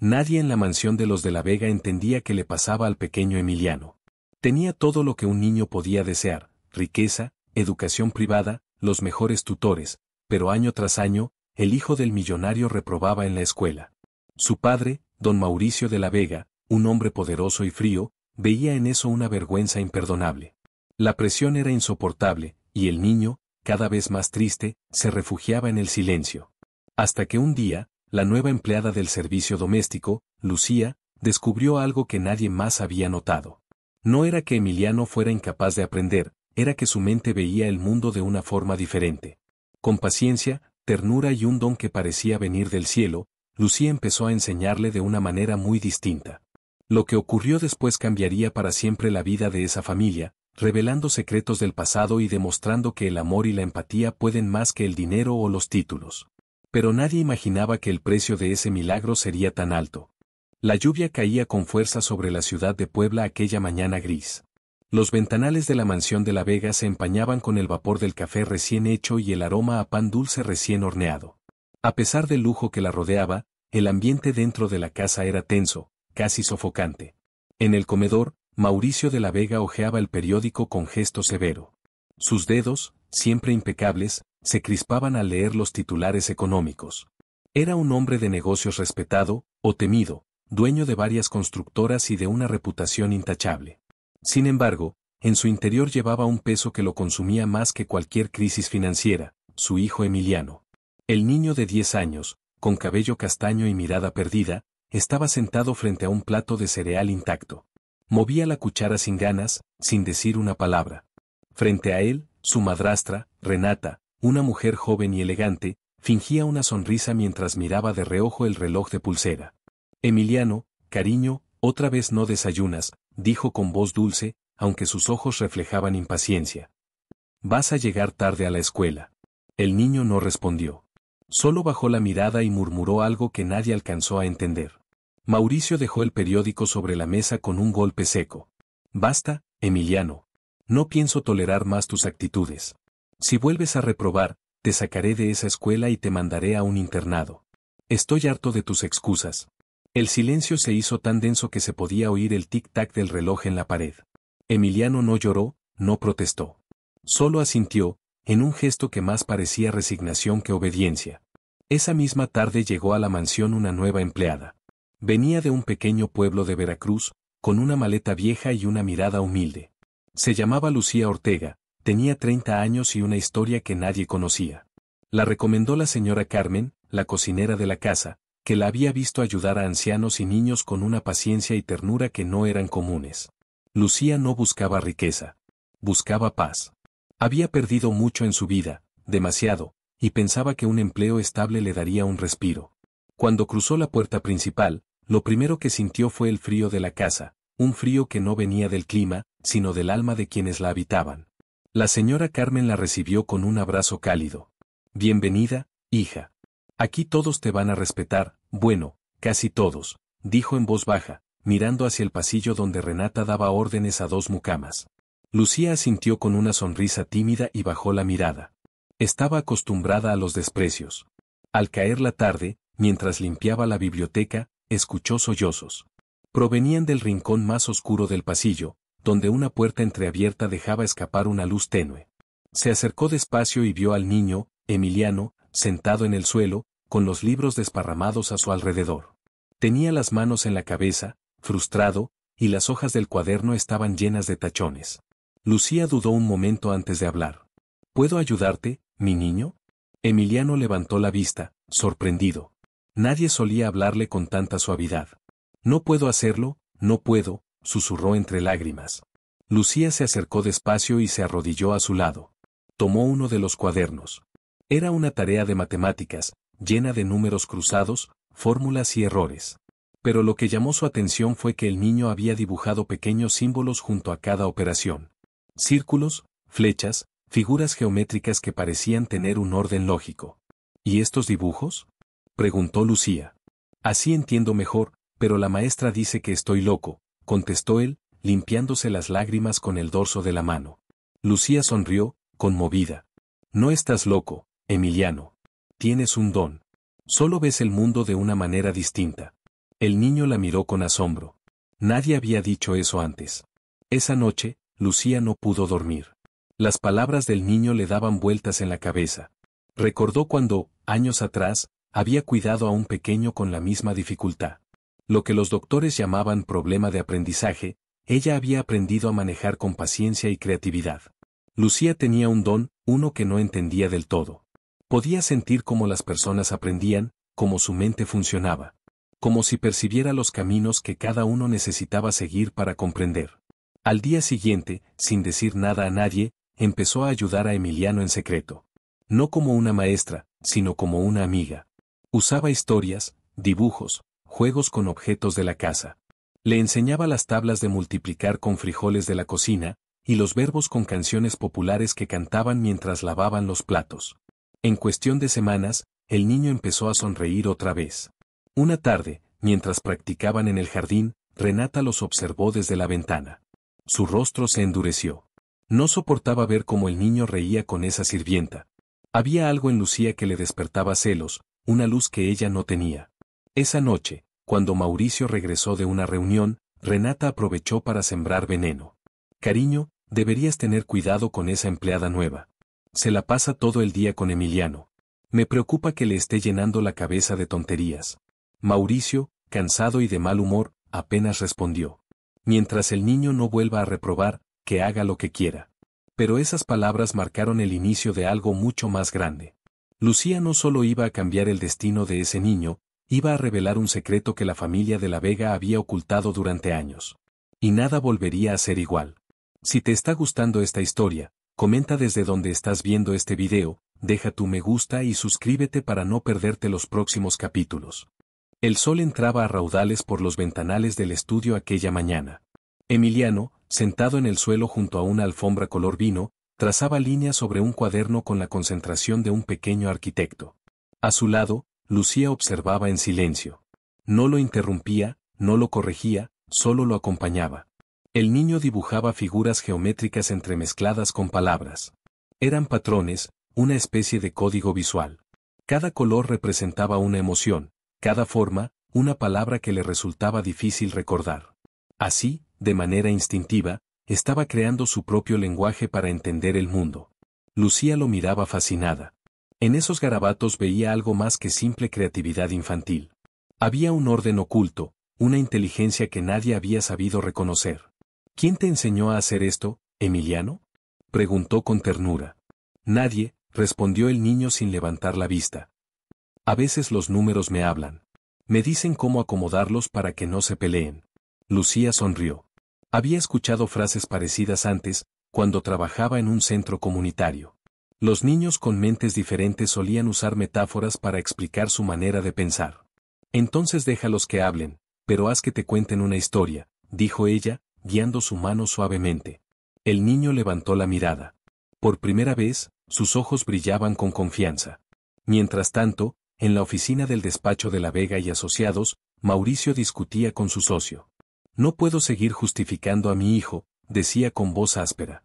Nadie en la mansión de los de la Vega entendía qué le pasaba al pequeño Emiliano. Tenía todo lo que un niño podía desear: riqueza, educación privada, los mejores tutores, pero año tras año, el hijo del millonario reprobaba en la escuela. Su padre, don Mauricio de la Vega, un hombre poderoso y frío, veía en eso una vergüenza imperdonable. La presión era insoportable, y el niño, cada vez más triste, se refugiaba en el silencio. Hasta que un día, la nueva empleada del servicio doméstico, Lucía, descubrió algo que nadie más había notado. No era que Emiliano fuera incapaz de aprender, era que su mente veía el mundo de una forma diferente. Con paciencia, ternura y un don que parecía venir del cielo, Lucía empezó a enseñarle de una manera muy distinta. Lo que ocurrió después cambiaría para siempre la vida de esa familia, revelando secretos del pasado y demostrando que el amor y la empatía pueden más que el dinero o los títulos. Pero nadie imaginaba que el precio de ese milagro sería tan alto. La lluvia caía con fuerza sobre la ciudad de Puebla aquella mañana gris. Los ventanales de la mansión de la Vega se empañaban con el vapor del café recién hecho y el aroma a pan dulce recién horneado. A pesar del lujo que la rodeaba, el ambiente dentro de la casa era tenso, casi sofocante. En el comedor, Mauricio de la Vega hojeaba el periódico con gesto severo. Sus dedos, siempre impecables, se crispaban al leer los titulares económicos. Era un hombre de negocios respetado, o temido, dueño de varias constructoras y de una reputación intachable. Sin embargo, en su interior llevaba un peso que lo consumía más que cualquier crisis financiera: su hijo Emiliano. El niño de 10 años, con cabello castaño y mirada perdida, estaba sentado frente a un plato de cereal intacto. Movía la cuchara sin ganas, sin decir una palabra. Frente a él, su madrastra, Renata, una mujer joven y elegante, fingía una sonrisa mientras miraba de reojo el reloj de pulsera. Emiliano, cariño, otra vez no desayunas, dijo con voz dulce, aunque sus ojos reflejaban impaciencia. Vas a llegar tarde a la escuela. El niño no respondió. Solo bajó la mirada y murmuró algo que nadie alcanzó a entender. Mauricio dejó el periódico sobre la mesa con un golpe seco. Basta, Emiliano. No pienso tolerar más tus actitudes. Si vuelves a reprobar, te sacaré de esa escuela y te mandaré a un internado. Estoy harto de tus excusas. El silencio se hizo tan denso que se podía oír el tic-tac del reloj en la pared. Emiliano no lloró, no protestó. Solo asintió, en un gesto que más parecía resignación que obediencia. Esa misma tarde llegó a la mansión una nueva empleada. Venía de un pequeño pueblo de Veracruz, con una maleta vieja y una mirada humilde. Se llamaba Lucía Ortega, tenía 30 años y una historia que nadie conocía. La recomendó la señora Carmen, la cocinera de la casa, que la había visto ayudar a ancianos y niños con una paciencia y ternura que no eran comunes. Lucía no buscaba riqueza. Buscaba paz. Había perdido mucho en su vida, demasiado, y pensaba que un empleo estable le daría un respiro. Cuando cruzó la puerta principal, lo primero que sintió fue el frío de la casa, un frío que no venía del clima, sino del alma de quienes la habitaban. La señora Carmen la recibió con un abrazo cálido. Bienvenida, hija. Aquí todos te van a respetar, bueno, casi todos, dijo en voz baja, mirando hacia el pasillo donde Renata daba órdenes a 2 mucamas. Lucía asintió con una sonrisa tímida y bajó la mirada. Estaba acostumbrada a los desprecios. Al caer la tarde, mientras limpiaba la biblioteca, escuchó sollozos. Provenían del rincón más oscuro del pasillo, donde una puerta entreabierta dejaba escapar una luz tenue. Se acercó despacio y vio al niño, Emiliano, sentado en el suelo, con los libros desparramados a su alrededor. Tenía las manos en la cabeza, frustrado, y las hojas del cuaderno estaban llenas de tachones. Lucía dudó un momento antes de hablar. ¿Puedo ayudarte, mi niño? Emiliano levantó la vista, sorprendido. Nadie solía hablarle con tanta suavidad. No puedo hacerlo, no puedo, susurró entre lágrimas. Lucía se acercó despacio y se arrodilló a su lado. Tomó uno de los cuadernos. Era una tarea de matemáticas, llena de números cruzados, fórmulas y errores. Pero lo que llamó su atención fue que el niño había dibujado pequeños símbolos junto a cada operación. Círculos, flechas, figuras geométricas que parecían tener un orden lógico. ¿Y estos dibujos?, preguntó Lucía. Así entiendo mejor, pero la maestra dice que estoy loco, contestó él, limpiándose las lágrimas con el dorso de la mano. Lucía sonrió, conmovida. No estás loco, Emiliano. Tienes un don. Solo ves el mundo de una manera distinta. El niño la miró con asombro. Nadie había dicho eso antes. Esa noche, Lucía no pudo dormir. Las palabras del niño le daban vueltas en la cabeza. Recordó cuando, años atrás, había cuidado a un pequeño con la misma dificultad. Lo que los doctores llamaban problema de aprendizaje, ella había aprendido a manejar con paciencia y creatividad. Lucía tenía un don, uno que no entendía del todo. Podía sentir cómo las personas aprendían, cómo su mente funcionaba. Como si percibiera los caminos que cada uno necesitaba seguir para comprender. Al día siguiente, sin decir nada a nadie, empezó a ayudar a Emiliano en secreto. No como una maestra, sino como una amiga. Usaba historias, dibujos, juegos con objetos de la casa. Le enseñaba las tablas de multiplicar con frijoles de la cocina, y los verbos con canciones populares que cantaban mientras lavaban los platos. En cuestión de semanas, el niño empezó a sonreír otra vez. Una tarde, mientras practicaban en el jardín, Renata los observó desde la ventana. Su rostro se endureció. No soportaba ver cómo el niño reía con esa sirvienta. Había algo en Lucía que le despertaba celos, una luz que ella no tenía. Esa noche, cuando Mauricio regresó de una reunión, Renata aprovechó para sembrar veneno. Cariño, deberías tener cuidado con esa empleada nueva. Se la pasa todo el día con Emiliano. Me preocupa que le esté llenando la cabeza de tonterías. Mauricio, cansado y de mal humor, apenas respondió. Mientras el niño no vuelva a reprobar, que haga lo que quiera. Pero esas palabras marcaron el inicio de algo mucho más grande. Lucía no solo iba a cambiar el destino de ese niño, iba a revelar un secreto que la familia de la Vega había ocultado durante años. Y nada volvería a ser igual. Si te está gustando esta historia, comenta desde donde estás viendo este video, deja tu me gusta y suscríbete para no perderte los próximos capítulos. El sol entraba a raudales por los ventanales del estudio aquella mañana. Emiliano, sentado en el suelo junto a una alfombra color vino, trazaba líneas sobre un cuaderno con la concentración de un pequeño arquitecto. A su lado, Lucía observaba en silencio. No lo interrumpía, no lo corregía, solo lo acompañaba. El niño dibujaba figuras geométricas entremezcladas con palabras. Eran patrones, una especie de código visual. Cada color representaba una emoción, cada forma, una palabra que le resultaba difícil recordar. Así, de manera instintiva, estaba creando su propio lenguaje para entender el mundo. Lucía lo miraba fascinada. En esos garabatos veía algo más que simple creatividad infantil. Había un orden oculto, una inteligencia que nadie había sabido reconocer. ¿Quién te enseñó a hacer esto, Emiliano?, preguntó con ternura. Nadie, respondió el niño sin levantar la vista. A veces los números me hablan. Me dicen cómo acomodarlos para que no se peleen. Lucía sonrió. Había escuchado frases parecidas antes, cuando trabajaba en un centro comunitario. Los niños con mentes diferentes solían usar metáforas para explicar su manera de pensar. Entonces déjalos que hablen, pero haz que te cuenten una historia, dijo ella, guiando su mano suavemente. El niño levantó la mirada. Por primera vez, sus ojos brillaban con confianza. Mientras tanto, en la oficina del despacho de la Vega y Asociados, Mauricio discutía con su socio. No puedo seguir justificando a mi hijo, decía con voz áspera.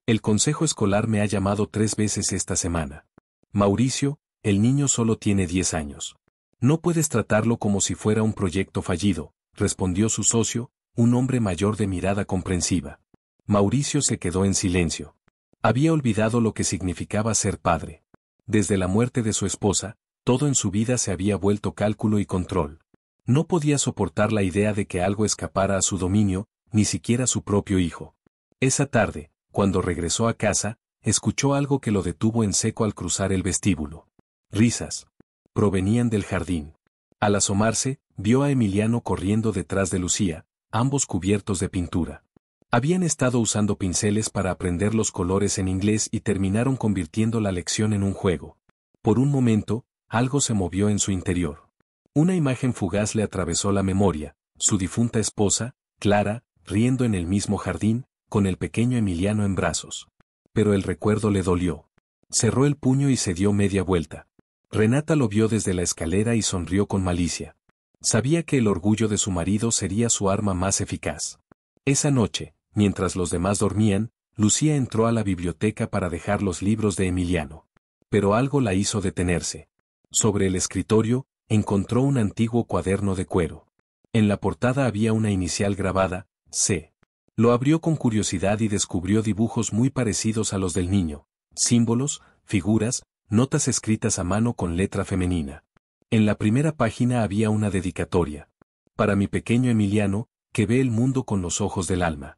El consejo escolar me ha llamado 3 veces esta semana. Mauricio, el niño solo tiene 10 años. No puedes tratarlo como si fuera un proyecto fallido, respondió su socio, un hombre mayor de mirada comprensiva. Mauricio se quedó en silencio. Había olvidado lo que significaba ser padre. Desde la muerte de su esposa, todo en su vida se había vuelto cálculo y control. No podía soportar la idea de que algo escapara a su dominio, ni siquiera su propio hijo. Esa tarde, cuando regresó a casa, escuchó algo que lo detuvo en seco al cruzar el vestíbulo. Risas. Provenían del jardín. Al asomarse, vio a Emiliano corriendo detrás de Lucía, ambos cubiertos de pintura. Habían estado usando pinceles para aprender los colores en inglés y terminaron convirtiendo la lección en un juego. Por un momento, algo se movió en su interior. Una imagen fugaz le atravesó la memoria, su difunta esposa, Clara, riendo en el mismo jardín, con el pequeño Emiliano en brazos. Pero el recuerdo le dolió. Cerró el puño y se dio media vuelta. Renata lo vio desde la escalera y sonrió con malicia. Sabía que el orgullo de su marido sería su arma más eficaz. Esa noche, mientras los demás dormían, Lucía entró a la biblioteca para dejar los libros de Emiliano. Pero algo la hizo detenerse. Sobre el escritorio, encontró un antiguo cuaderno de cuero. En la portada había una inicial grabada, C. Lo abrió con curiosidad y descubrió dibujos muy parecidos a los del niño, símbolos, figuras, notas escritas a mano con letra femenina. En la primera página había una dedicatoria. Para mi pequeño Emiliano, que ve el mundo con los ojos del alma.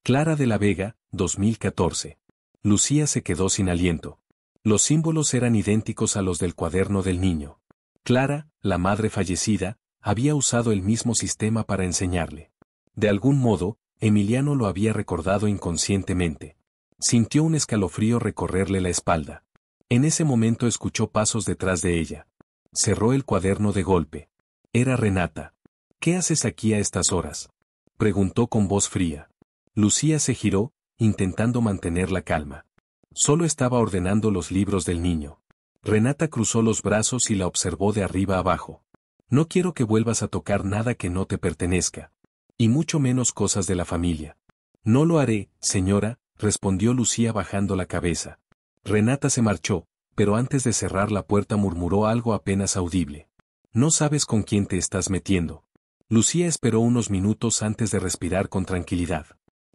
Clara de la Vega, 2014. Lucía se quedó sin aliento. Los símbolos eran idénticos a los del cuaderno del niño. Clara, la madre fallecida, había usado el mismo sistema para enseñarle. De algún modo, Emiliano lo había recordado inconscientemente. Sintió un escalofrío recorrerle la espalda. En ese momento escuchó pasos detrás de ella. Cerró el cuaderno de golpe. Era Renata. ¿Qué haces aquí a estas horas?, preguntó con voz fría. Lucía se giró, intentando mantener la calma. Solo estaba ordenando los libros del niño. Renata cruzó los brazos y la observó de arriba abajo. No quiero que vuelvas a tocar nada que no te pertenezca. Y mucho menos cosas de la familia. No lo haré, señora, respondió Lucía bajando la cabeza. Renata se marchó, pero antes de cerrar la puerta murmuró algo apenas audible. No sabes con quién te estás metiendo. Lucía esperó unos minutos antes de respirar con tranquilidad.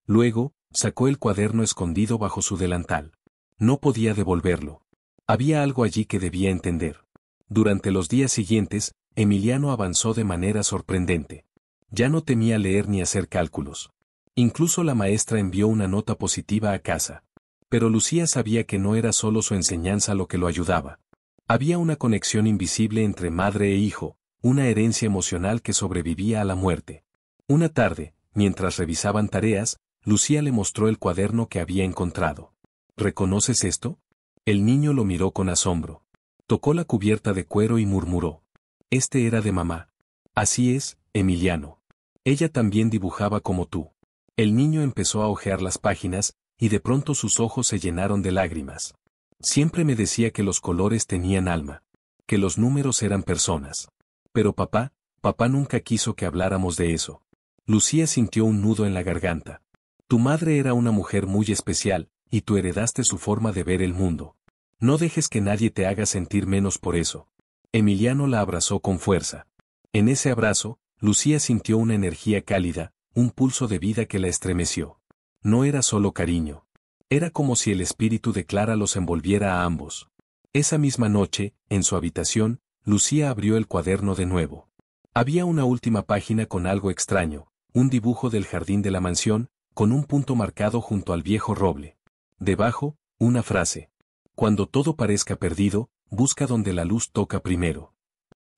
Luego, sacó el cuaderno escondido bajo su delantal. No podía devolverlo. Había algo allí que debía entender. Durante los días siguientes, Emiliano avanzó de manera sorprendente. Ya no temía leer ni hacer cálculos. Incluso la maestra envió una nota positiva a casa. Pero Lucía sabía que no era solo su enseñanza lo que lo ayudaba. Había una conexión invisible entre madre e hijo, una herencia emocional que sobrevivía a la muerte. Una tarde, mientras revisaban tareas, Lucía le mostró el cuaderno que había encontrado. ¿Reconoces esto? El niño lo miró con asombro. Tocó la cubierta de cuero y murmuró. Este era de mamá. Así es, Emiliano. Ella también dibujaba como tú. El niño empezó a hojear las páginas, y de pronto sus ojos se llenaron de lágrimas. Siempre me decía que los colores tenían alma, que los números eran personas. Pero papá nunca quiso que habláramos de eso. Lucía sintió un nudo en la garganta. Tu madre era una mujer muy especial, y tú heredaste su forma de ver el mundo. No dejes que nadie te haga sentir menos por eso. Emiliano la abrazó con fuerza. En ese abrazo, Lucía sintió una energía cálida, un pulso de vida que la estremeció. No era solo cariño. Era como si el espíritu de Clara los envolviera a ambos. Esa misma noche, en su habitación, Lucía abrió el cuaderno de nuevo. Había una última página con algo extraño, un dibujo del jardín de la mansión, con un punto marcado junto al viejo roble. Debajo, una frase. Cuando todo parezca perdido, busca donde la luz toca primero.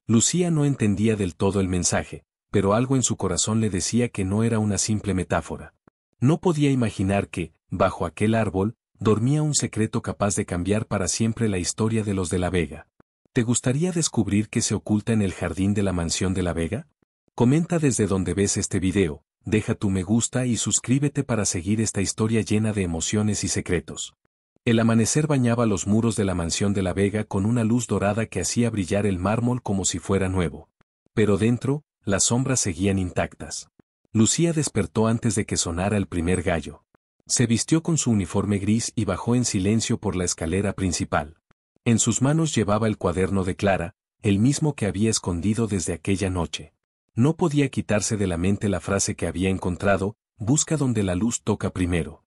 Lucía no entendía del todo el mensaje, pero algo en su corazón le decía que no era una simple metáfora. No podía imaginar que, bajo aquel árbol, dormía un secreto capaz de cambiar para siempre la historia de los de la Vega. ¿Te gustaría descubrir qué se oculta en el jardín de la mansión de la Vega? Comenta desde donde ves este video, deja tu me gusta y suscríbete para seguir esta historia llena de emociones y secretos. El amanecer bañaba los muros de la mansión de la Vega con una luz dorada que hacía brillar el mármol como si fuera nuevo. Pero dentro, las sombras seguían intactas. Lucía despertó antes de que sonara el primer gallo. Se vistió con su uniforme gris y bajó en silencio por la escalera principal. En sus manos llevaba el cuaderno de Clara, el mismo que había escondido desde aquella noche. No podía quitarse de la mente la frase que había encontrado, busca donde la luz toca primero.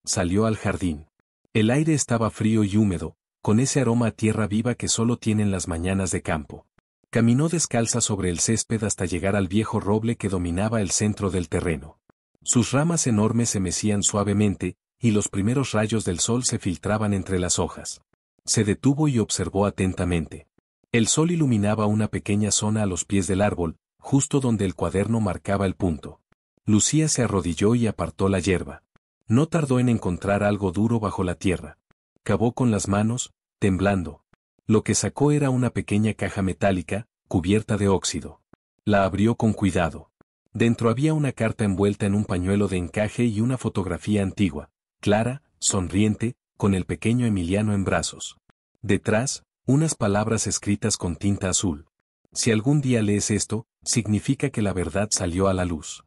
Salió al jardín. El aire estaba frío y húmedo, con ese aroma a tierra viva que solo tienen las mañanas de campo. Caminó descalza sobre el césped hasta llegar al viejo roble que dominaba el centro del terreno. Sus ramas enormes se mecían suavemente, y los primeros rayos del sol se filtraban entre las hojas. Se detuvo y observó atentamente. El sol iluminaba una pequeña zona a los pies del árbol, justo donde el cuaderno marcaba el punto. Lucía se arrodilló y apartó la hierba. No tardó en encontrar algo duro bajo la tierra. Cavó con las manos, temblando. Lo que sacó era una pequeña caja metálica, cubierta de óxido. La abrió con cuidado. Dentro había una carta envuelta en un pañuelo de encaje y una fotografía antigua, Clara, sonriente, con el pequeño Emiliano en brazos. Detrás, unas palabras escritas con tinta azul. Si algún día lees esto, significa que la verdad salió a la luz.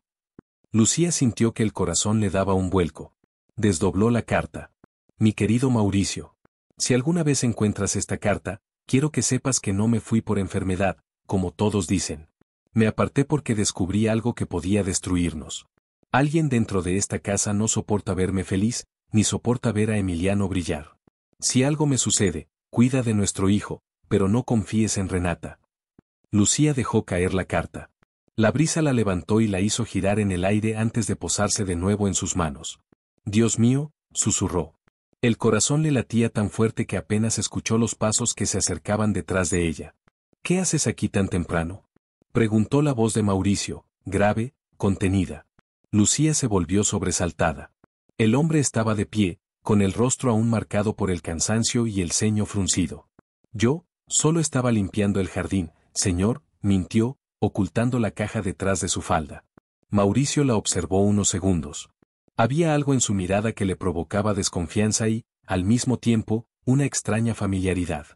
Lucía sintió que el corazón le daba un vuelco. Desdobló la carta. Mi querido Mauricio. Si alguna vez encuentras esta carta, quiero que sepas que no me fui por enfermedad, como todos dicen. Me aparté porque descubrí algo que podía destruirnos. Alguien dentro de esta casa no soporta verme feliz, ni soporta ver a Emiliano brillar. Si algo me sucede, cuida de nuestro hijo, pero no confíes en Renata. Lucía dejó caer la carta. La brisa la levantó y la hizo girar en el aire antes de posarse de nuevo en sus manos. Dios mío, susurró. El corazón le latía tan fuerte que apenas escuchó los pasos que se acercaban detrás de ella. ¿Qué haces aquí tan temprano?, preguntó la voz de Mauricio, grave, contenida. Lucía se volvió sobresaltada. El hombre estaba de pie, con el rostro aún marcado por el cansancio y el ceño fruncido. Yo, solo estaba limpiando el jardín, señor, mintió, ocultando la caja detrás de su falda. Mauricio la observó unos segundos. Había algo en su mirada que le provocaba desconfianza y, al mismo tiempo, una extraña familiaridad.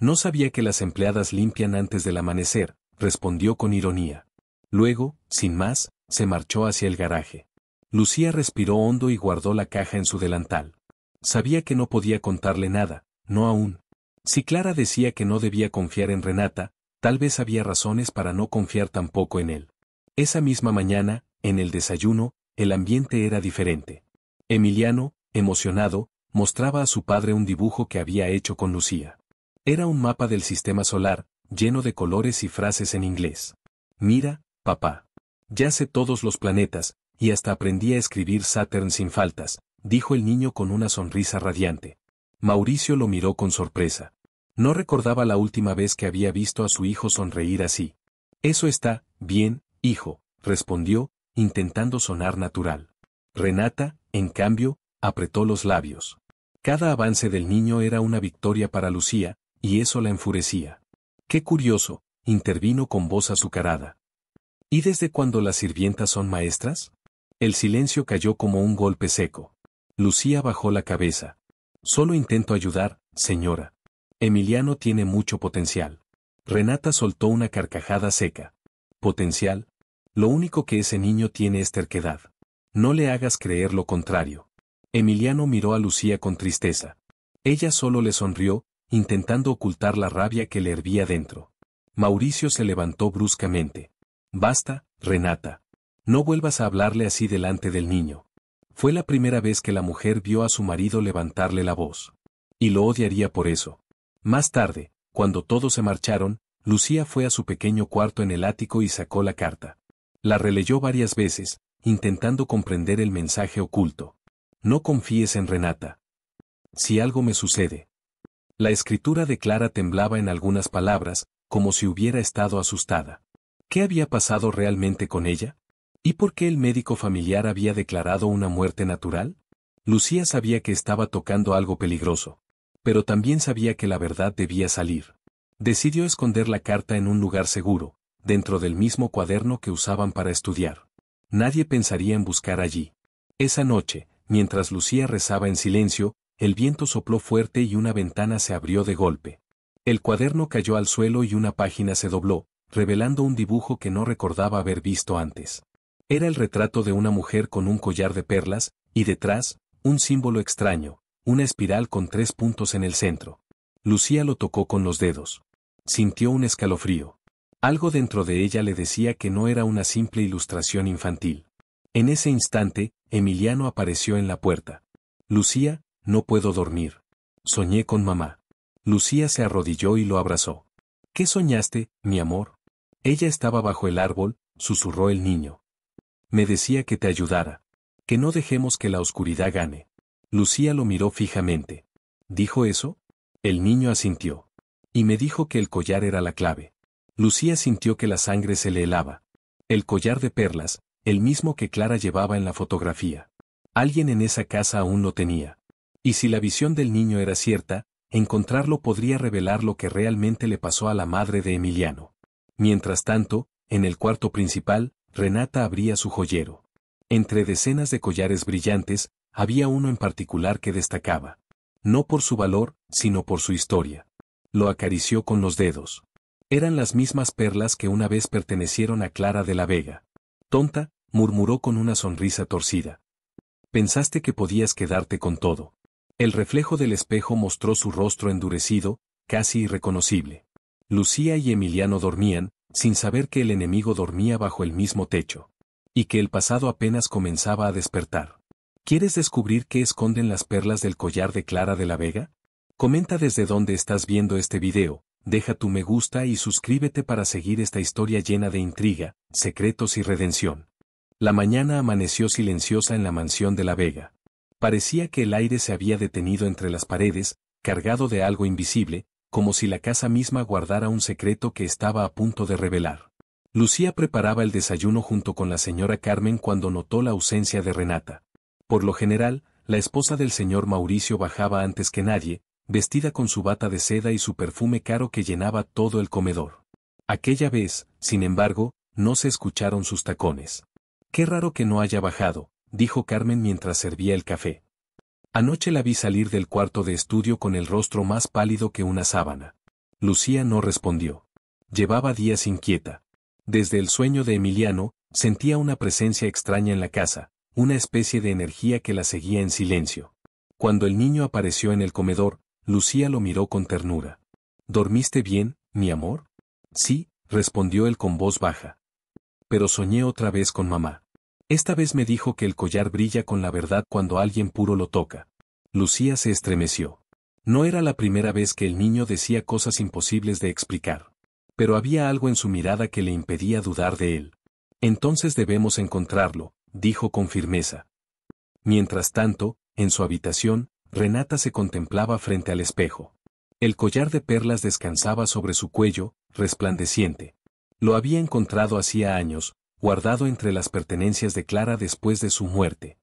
No sabía que las empleadas limpian antes del amanecer, respondió con ironía. Luego, sin más, se marchó hacia el garaje. Lucía respiró hondo y guardó la caja en su delantal. Sabía que no podía contarle nada, no aún. Si Clara decía que no debía confiar en Renata, tal vez había razones para no confiar tampoco en él. Esa misma mañana, en el desayuno, el ambiente era diferente. Emiliano, emocionado, mostraba a su padre un dibujo que había hecho con Lucía. Era un mapa del sistema solar, lleno de colores y frases en inglés. Mira, papá. Ya sé todos los planetas, y hasta aprendí a escribir Saturn sin faltas, dijo el niño con una sonrisa radiante. Mauricio lo miró con sorpresa. No recordaba la última vez que había visto a su hijo sonreír así. Eso está bien, hijo, respondió, intentando sonar natural. Renata, en cambio, apretó los labios. Cada avance del niño era una victoria para Lucía, y eso la enfurecía. Qué curioso, intervino con voz azucarada. ¿Y desde cuándo las sirvientas son maestras? El silencio cayó como un golpe seco. Lucía bajó la cabeza. Solo intento ayudar, señora. Emiliano tiene mucho potencial. Renata soltó una carcajada seca. ¿Potencial? Lo único que ese niño tiene es terquedad. No le hagas creer lo contrario. Emiliano miró a Lucía con tristeza. Ella solo le sonrió, intentando ocultar la rabia que le hervía dentro. Mauricio se levantó bruscamente. Basta, Renata. No vuelvas a hablarle así delante del niño. Fue la primera vez que la mujer vio a su marido levantarle la voz. Y lo odiaría por eso. Más tarde, cuando todos se marcharon, Lucía fue a su pequeño cuarto en el ático y sacó la carta. La releyó varias veces, intentando comprender el mensaje oculto. No confíes en Renata. Si algo me sucede. La escritura de Clara temblaba en algunas palabras, como si hubiera estado asustada. ¿Qué había pasado realmente con ella? ¿Y por qué el médico familiar había declarado una muerte natural? Lucía sabía que estaba tocando algo peligroso. Pero también sabía que la verdad debía salir. Decidió esconder la carta en un lugar seguro, dentro del mismo cuaderno que usaban para estudiar. Nadie pensaría en buscar allí. Esa noche, mientras Lucía rezaba en silencio, el viento sopló fuerte y una ventana se abrió de golpe. El cuaderno cayó al suelo y una página se dobló, revelando un dibujo que no recordaba haber visto antes. Era el retrato de una mujer con un collar de perlas, y detrás, un símbolo extraño, una espiral con 3 puntos en el centro. Lucía lo tocó con los dedos. Sintió un escalofrío. Algo dentro de ella le decía que no era una simple ilustración infantil. En ese instante, Emiliano apareció en la puerta. Lucía, no puedo dormir. Soñé con mamá. Lucía se arrodilló y lo abrazó. ¿Qué soñaste, mi amor? Ella estaba bajo el árbol, susurró el niño. Me decía que te ayudara. Que no dejemos que la oscuridad gane. Lucía lo miró fijamente. ¿Dijo eso? El niño asintió. Y me dijo que el collar era la clave. Lucía sintió que la sangre se le helaba. El collar de perlas, el mismo que Clara llevaba en la fotografía. Alguien en esa casa aún lo tenía. Y si la visión del niño era cierta, encontrarlo podría revelar lo que realmente le pasó a la madre de Emiliano. Mientras tanto, en el cuarto principal, Renata abría su joyero. Entre decenas de collares brillantes, había uno en particular que destacaba. No por su valor, sino por su historia. Lo acarició con los dedos. Eran las mismas perlas que una vez pertenecieron a Clara de la Vega. Tonta, murmuró con una sonrisa torcida. Pensaste que podías quedarte con todo. El reflejo del espejo mostró su rostro endurecido, casi irreconocible. Lucía y Emiliano dormían, sin saber que el enemigo dormía bajo el mismo techo. Y que el pasado apenas comenzaba a despertar. ¿Quieres descubrir qué esconden las perlas del collar de Clara de la Vega? Comenta desde dónde estás viendo este video, deja tu me gusta y suscríbete para seguir esta historia llena de intriga, secretos y redención. La mañana amaneció silenciosa en la mansión de la Vega. Parecía que el aire se había detenido entre las paredes, cargado de algo invisible, como si la casa misma guardara un secreto que estaba a punto de revelar. Lucía preparaba el desayuno junto con la señora Carmen cuando notó la ausencia de Renata. Por lo general, la esposa del señor Mauricio bajaba antes que nadie, vestida con su bata de seda y su perfume caro que llenaba todo el comedor. Aquella vez, sin embargo, no se escucharon sus tacones. «Qué raro que no haya bajado», dijo Carmen mientras servía el café. «Anoche la vi salir del cuarto de estudio con el rostro más pálido que una sábana». Lucía no respondió. Llevaba días inquieta. Desde el sueño de Emiliano, sentía una presencia extraña en la casa, una especie de energía que la seguía en silencio. Cuando el niño apareció en el comedor, Lucía lo miró con ternura. «¿Dormiste bien, mi amor?» «Sí», respondió él con voz baja. «Pero soñé otra vez con mamá. Esta vez me dijo que el collar brilla con la verdad cuando alguien puro lo toca». Lucía se estremeció. No era la primera vez que el niño decía cosas imposibles de explicar. Pero había algo en su mirada que le impedía dudar de él. «Entonces debemos encontrarlo», dijo con firmeza. Mientras tanto, en su habitación, Renata se contemplaba frente al espejo. El collar de perlas descansaba sobre su cuello, resplandeciente. Lo había encontrado hacía años, guardado entre las pertenencias de Clara después de su muerte.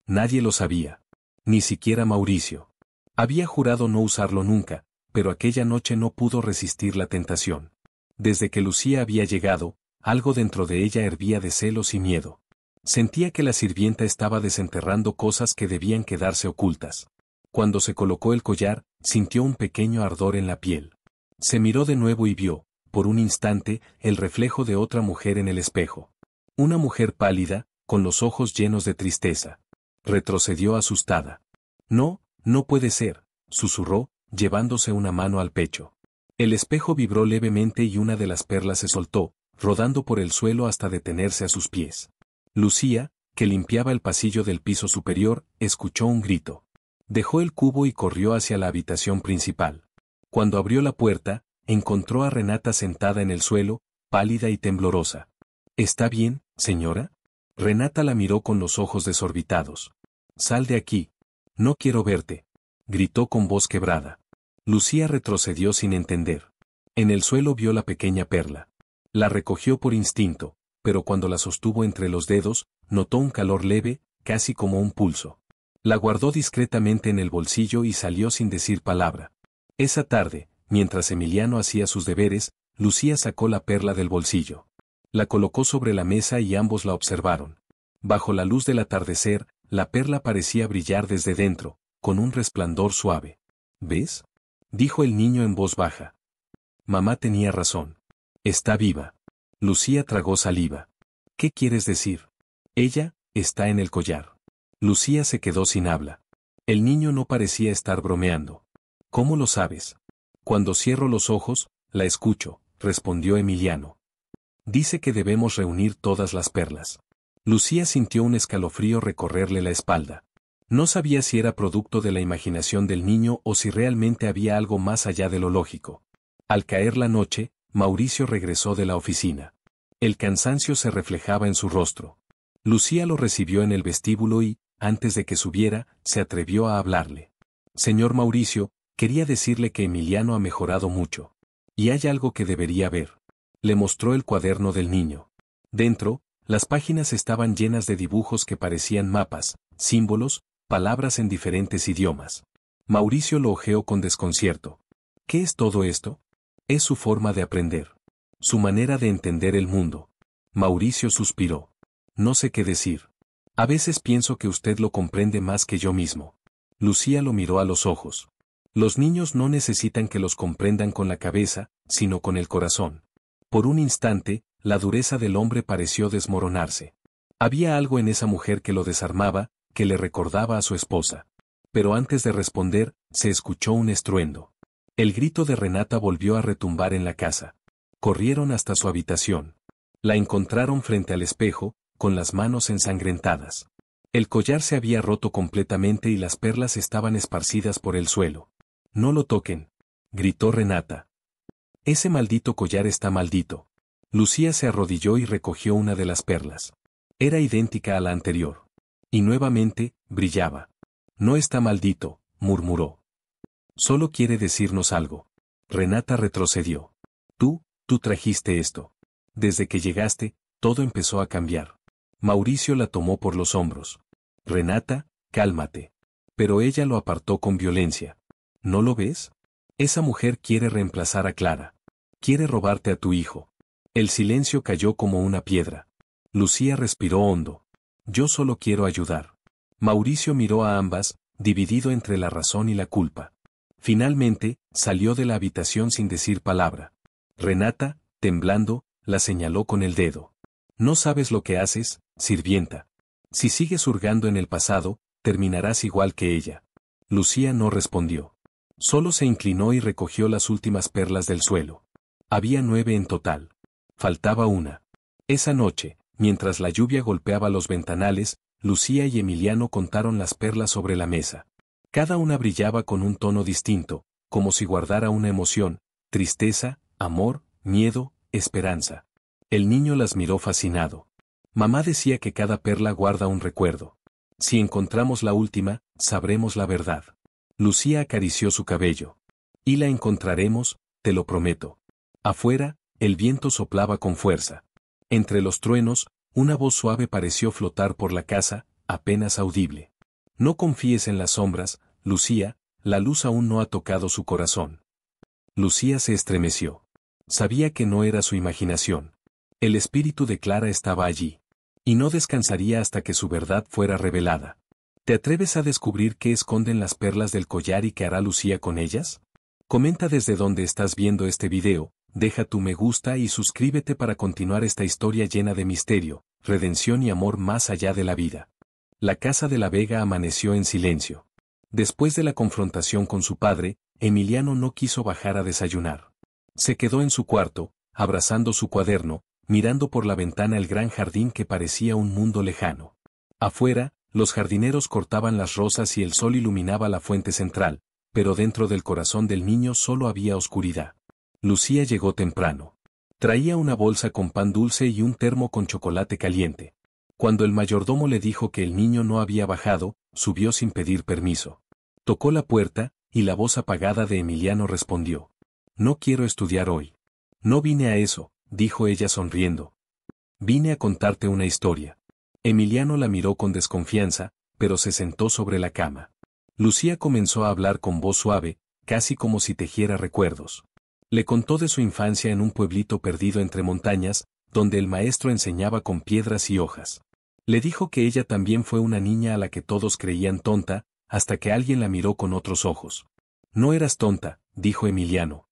Nadie lo sabía. Ni siquiera Mauricio. Había jurado no usarlo nunca, pero aquella noche no pudo resistir la tentación. Desde que Lucía había llegado, algo dentro de ella hervía de celos y miedo. Sentía que la sirvienta estaba desenterrando cosas que debían quedarse ocultas. Cuando se colocó el collar, sintió un pequeño ardor en la piel. Se miró de nuevo y vio, por un instante, el reflejo de otra mujer en el espejo. Una mujer pálida, con los ojos llenos de tristeza. Retrocedió asustada. «No, no puede ser», susurró, llevándose una mano al pecho. El espejo vibró levemente y una de las perlas se soltó, rodando por el suelo hasta detenerse a sus pies. Lucía, que limpiaba el pasillo del piso superior, escuchó un grito. Dejó el cubo y corrió hacia la habitación principal. Cuando abrió la puerta, encontró a Renata sentada en el suelo, pálida y temblorosa. «¿Está bien, señora?» Renata la miró con los ojos desorbitados. «Sal de aquí. No quiero verte», gritó con voz quebrada. Lucía retrocedió sin entender. En el suelo vio la pequeña perla. La recogió por instinto, pero cuando la sostuvo entre los dedos, notó un calor leve, casi como un pulso. La guardó discretamente en el bolsillo y salió sin decir palabra. Esa tarde, mientras Emiliano hacía sus deberes, Lucía sacó la perla del bolsillo. La colocó sobre la mesa y ambos la observaron. Bajo la luz del atardecer, la perla parecía brillar desde dentro, con un resplandor suave. «¿Ves?», dijo el niño en voz baja. «Mamá tenía razón. Está viva». Lucía tragó saliva. «¿Qué quieres decir?» «Ella está en el collar». Lucía se quedó sin habla. El niño no parecía estar bromeando. «¿Cómo lo sabes?» «Cuando cierro los ojos, la escucho», respondió Emiliano. «Dice que debemos reunir todas las perlas». Lucía sintió un escalofrío recorrerle la espalda. No sabía si era producto de la imaginación del niño o si realmente había algo más allá de lo lógico. Al caer la noche, Mauricio regresó de la oficina. El cansancio se reflejaba en su rostro. Lucía lo recibió en el vestíbulo y, antes de que subiera, se atrevió a hablarle. «Señor Mauricio, quería decirle que Emiliano ha mejorado mucho. Y hay algo que debería ver». Le mostró el cuaderno del niño. Dentro, las páginas estaban llenas de dibujos que parecían mapas, símbolos, palabras en diferentes idiomas. Mauricio lo hojeó con desconcierto. «¿Qué es todo esto?» «Es su forma de aprender. Su manera de entender el mundo». Mauricio suspiró. «No sé qué decir. A veces pienso que usted lo comprende más que yo mismo». Lucía lo miró a los ojos. «Los niños no necesitan que los comprendan con la cabeza, sino con el corazón». Por un instante, la dureza del hombre pareció desmoronarse. Había algo en esa mujer que lo desarmaba, que le recordaba a su esposa. Pero antes de responder, se escuchó un estruendo. El grito de Renata volvió a retumbar en la casa. Corrieron hasta su habitación. La encontraron frente al espejo, con las manos ensangrentadas. El collar se había roto completamente y las perlas estaban esparcidas por el suelo. «No lo toquen», gritó Renata. «Ese maldito collar está maldito». Lucía se arrodilló y recogió una de las perlas. Era idéntica a la anterior. Y nuevamente, brillaba. «No está maldito», murmuró. «Solo quiere decirnos algo». Renata retrocedió. Tú trajiste esto. Desde que llegaste, todo empezó a cambiar». Mauricio la tomó por los hombros. «Renata, cálmate». Pero ella lo apartó con violencia. «¿No lo ves? Esa mujer quiere reemplazar a Clara. Quiere robarte a tu hijo». El silencio cayó como una piedra. Lucía respiró hondo. «Yo solo quiero ayudar». Mauricio miró a ambas, dividido entre la razón y la culpa. Finalmente, salió de la habitación sin decir palabra. Renata, temblando, la señaló con el dedo. «No sabes lo que haces, sirvienta. Si sigues hurgando en el pasado, terminarás igual que ella». Lucía no respondió. Solo se inclinó y recogió las últimas perlas del suelo. Había 9 en total. Faltaba una. Esa noche, mientras la lluvia golpeaba los ventanales, Lucía y Emiliano contaron las perlas sobre la mesa. Cada una brillaba con un tono distinto, como si guardara una emoción: tristeza, amor, miedo, esperanza. El niño las miró fascinado. Mamá decía que cada perla guarda un recuerdo. Si encontramos la última, sabremos la verdad. Lucía acarició su cabello. Y la encontraremos, te lo prometo. Afuera, el viento soplaba con fuerza. Entre los truenos, una voz suave pareció flotar por la casa, apenas audible. No confíes en las sombras, Lucía, la luz aún no ha tocado su corazón. Lucía se estremeció. Sabía que no era su imaginación. El espíritu de Clara estaba allí. Y no descansaría hasta que su verdad fuera revelada. ¿Te atreves a descubrir qué esconden las perlas del collar y qué hará Lucía con ellas? Comenta desde donde estás viendo este video, deja tu me gusta y suscríbete para continuar esta historia llena de misterio, redención y amor más allá de la vida. La casa de la Vega amaneció en silencio. Después de la confrontación con su padre, Emiliano no quiso bajar a desayunar. Se quedó en su cuarto, abrazando su cuaderno, mirando por la ventana el gran jardín que parecía un mundo lejano. Afuera, los jardineros cortaban las rosas y el sol iluminaba la fuente central, pero dentro del corazón del niño solo había oscuridad. Lucía llegó temprano. Traía una bolsa con pan dulce y un termo con chocolate caliente. Cuando el mayordomo le dijo que el niño no había bajado, subió sin pedir permiso. Tocó la puerta, y la voz apagada de Emiliano respondió: «No quiero estudiar hoy». «No vine a eso», dijo ella sonriendo. «Vine a contarte una historia». Emiliano la miró con desconfianza, pero se sentó sobre la cama. Lucía comenzó a hablar con voz suave, casi como si tejiera recuerdos. Le contó de su infancia en un pueblito perdido entre montañas, donde el maestro enseñaba con piedras y hojas. Le dijo que ella también fue una niña a la que todos creían tonta, hasta que alguien la miró con otros ojos. «No eras tonta», dijo Emiliano.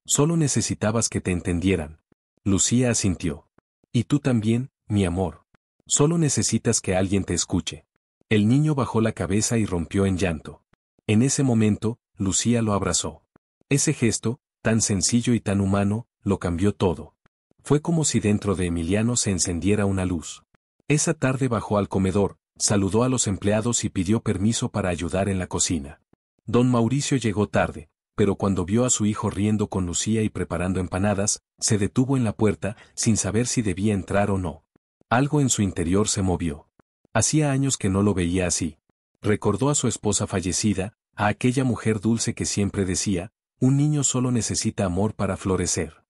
«Solo necesitabas que te entendieran». Lucía asintió. «Y tú también, mi amor. Solo necesitas que alguien te escuche». El niño bajó la cabeza y rompió en llanto. En ese momento, Lucía lo abrazó. Ese gesto, tan sencillo y tan humano, lo cambió todo. Fue como si dentro de Emiliano se encendiera una luz. Esa tarde bajó al comedor, saludó a los empleados y pidió permiso para ayudar en la cocina. Don Mauricio llegó tarde, pero cuando vio a su hijo riendo con Lucía y preparando empanadas, se detuvo en la puerta, sin saber si debía entrar o no. Algo en su interior se movió. Hacía años que no lo veía así. Recordó a su esposa fallecida, a aquella mujer dulce que siempre decía: «Un niño solo necesita amor para florecer».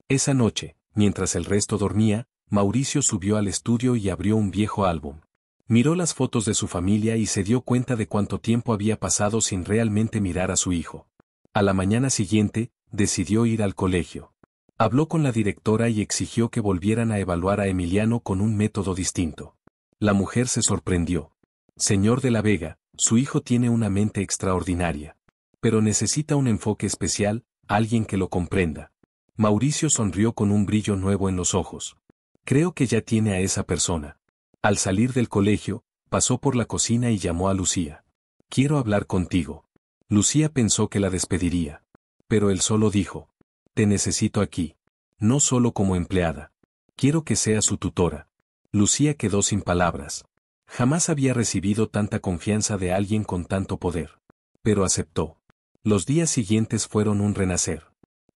Esa noche, mientras el resto dormía, Mauricio subió al estudio y abrió un viejo álbum. Miró las fotos de su familia y se dio cuenta de cuánto tiempo había pasado sin realmente mirar a su hijo. A la mañana siguiente, decidió ir al colegio. Habló con la directora y exigió que volvieran a evaluar a Emiliano con un método distinto. La mujer se sorprendió. «Señor de la Vega, su hijo tiene una mente extraordinaria. Pero necesita un enfoque especial, alguien que lo comprenda». Mauricio sonrió con un brillo nuevo en los ojos. «Creo que ya tiene a esa persona». Al salir del colegio, pasó por la cocina y llamó a Lucía. «Quiero hablar contigo». Lucía pensó que la despediría. Pero él solo dijo: «Te necesito aquí». no solo como empleada. Quiero que sea su tutora. Lucía quedó sin palabras. Jamás había recibido tanta confianza de alguien con tanto poder. Pero aceptó. Los días siguientes fueron un renacer.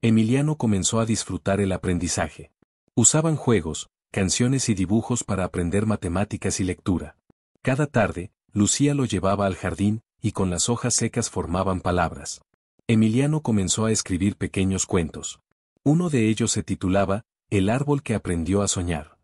Emiliano comenzó a disfrutar el aprendizaje. Usaban juegos, canciones y dibujos para aprender matemáticas y lectura. Cada tarde, Lucía lo llevaba al jardín, y con las hojas secas formaban palabras. Emiliano comenzó a escribir pequeños cuentos. Uno de ellos se titulaba El árbol que aprendió a soñar.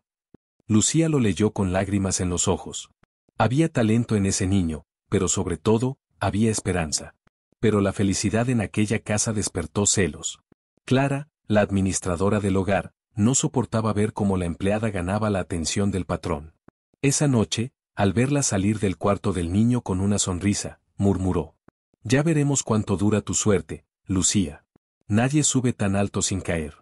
Lucía lo leyó con lágrimas en los ojos. Había talento en ese niño, pero sobre todo, había esperanza. Pero la felicidad en aquella casa despertó celos. Clara, la administradora del hogar, no soportaba ver cómo la empleada ganaba la atención del patrón. Esa noche, al verla salir del cuarto del niño con una sonrisa, murmuró: «Ya veremos cuánto dura tu suerte, Lucía. Nadie sube tan alto sin caer».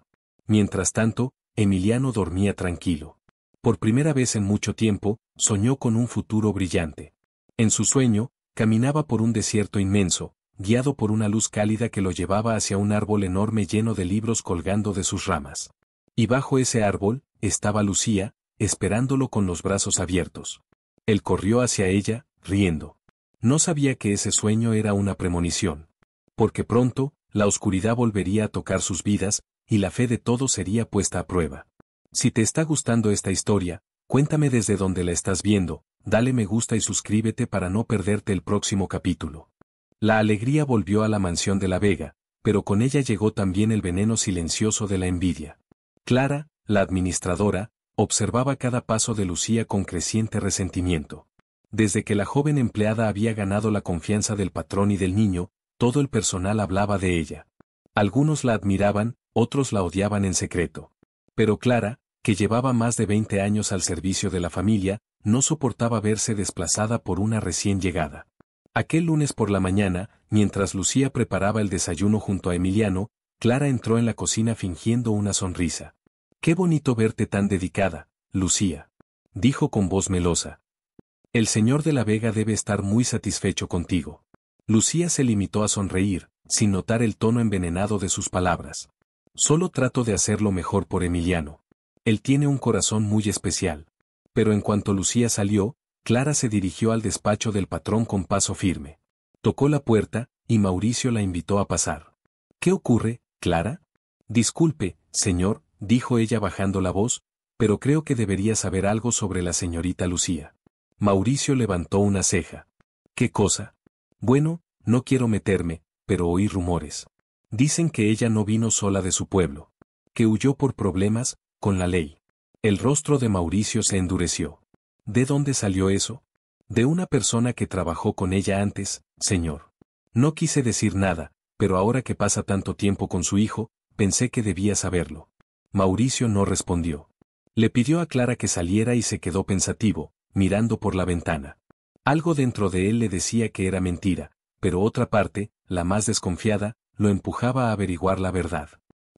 Mientras tanto, Emiliano dormía tranquilo. Por primera vez en mucho tiempo, soñó con un futuro brillante. En su sueño, caminaba por un desierto inmenso, guiado por una luz cálida que lo llevaba hacia un árbol enorme lleno de libros colgando de sus ramas. Y bajo ese árbol, estaba Lucía, esperándolo con los brazos abiertos. Él corrió hacia ella, riendo. No sabía que ese sueño era una premonición. Porque pronto, la oscuridad volvería a tocar sus vidas, y la fe de todos sería puesta a prueba. Si te está gustando esta historia, cuéntame desde dónde la estás viendo, dale me gusta y suscríbete para no perderte el próximo capítulo. La alegría volvió a la mansión de la Vega, pero con ella llegó también el veneno silencioso de la envidia. Clara, la administradora, observaba cada paso de Lucía con creciente resentimiento. Desde que la joven empleada había ganado la confianza del patrón y del niño, todo el personal hablaba de ella. Algunos la admiraban, otros la odiaban en secreto. Pero Clara, que llevaba más de 20 años al servicio de la familia, no soportaba verse desplazada por una recién llegada. Aquel lunes por la mañana, mientras Lucía preparaba el desayuno junto a Emiliano, Clara entró en la cocina fingiendo una sonrisa. «Qué bonito verte tan dedicada, Lucía», dijo con voz melosa. «El señor de la Vega debe estar muy satisfecho contigo». Lucía se limitó a sonreír, sin notar el tono envenenado de sus palabras. «Solo trato de hacer lo mejor por Emiliano. Él tiene un corazón muy especial». Pero en cuanto Lucía salió, Clara se dirigió al despacho del patrón con paso firme. Tocó la puerta, y Mauricio la invitó a pasar. «¿Qué ocurre, Clara?» «Disculpe, señor», dijo ella bajando la voz, «pero creo que debería saber algo sobre la señorita Lucía». Mauricio levantó una ceja. «¿Qué cosa?» «Bueno, no quiero meterme, pero oí rumores. Dicen que ella no vino sola de su pueblo. Que huyó por problemas, con la ley». El rostro de Mauricio se endureció. «¿De dónde salió eso?» «De una persona que trabajó con ella antes, señor». No quise decir nada, pero ahora que pasa tanto tiempo con su hijo, pensé que debía saberlo. Mauricio no respondió. Le pidió a Clara que saliera y se quedó pensativo, mirando por la ventana. Algo dentro de él le decía que era mentira, pero otra parte, la más desconfiada, lo empujaba a averiguar la verdad.